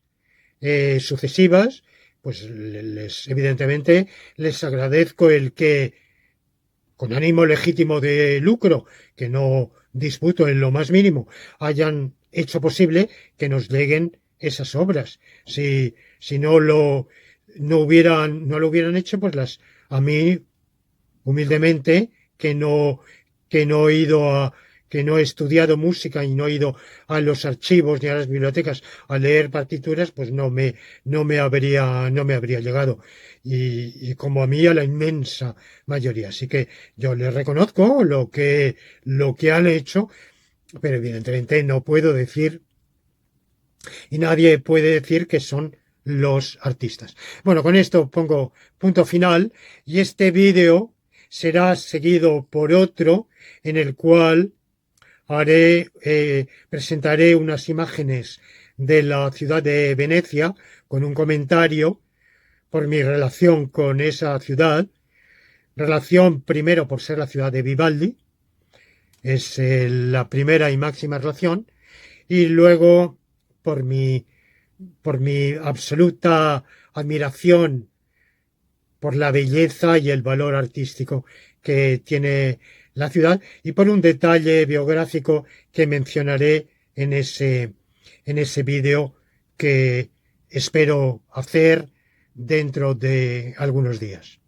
[SPEAKER 1] sucesivas, pues evidentemente les agradezco el que, con ánimo legítimo de lucro, que no disputo en lo más mínimo, hayan hecho posible que nos lleguen esas obras. Si no lo hubieran hecho, pues a mí, humildemente, que no he estudiado música y no he ido a los archivos ni a las bibliotecas a leer partituras, pues no me habría llegado. Y como a mí, a la inmensa mayoría. Así que yo les reconozco lo que han hecho, pero evidentemente no puedo decir, y nadie puede decir que son los artistas. Bueno, con esto pongo punto final y este vídeo será seguido por otro en el cual presentaré unas imágenes de la ciudad de Venecia con un comentario por mi relación con esa ciudad, relación primero por ser la ciudad de Vivaldi, es la primera y máxima relación, y luego por mi absoluta admiración por la belleza y el valor artístico que tiene la ciudad y por un detalle biográfico que mencionaré en ese vídeo que espero hacer dentro de algunos días.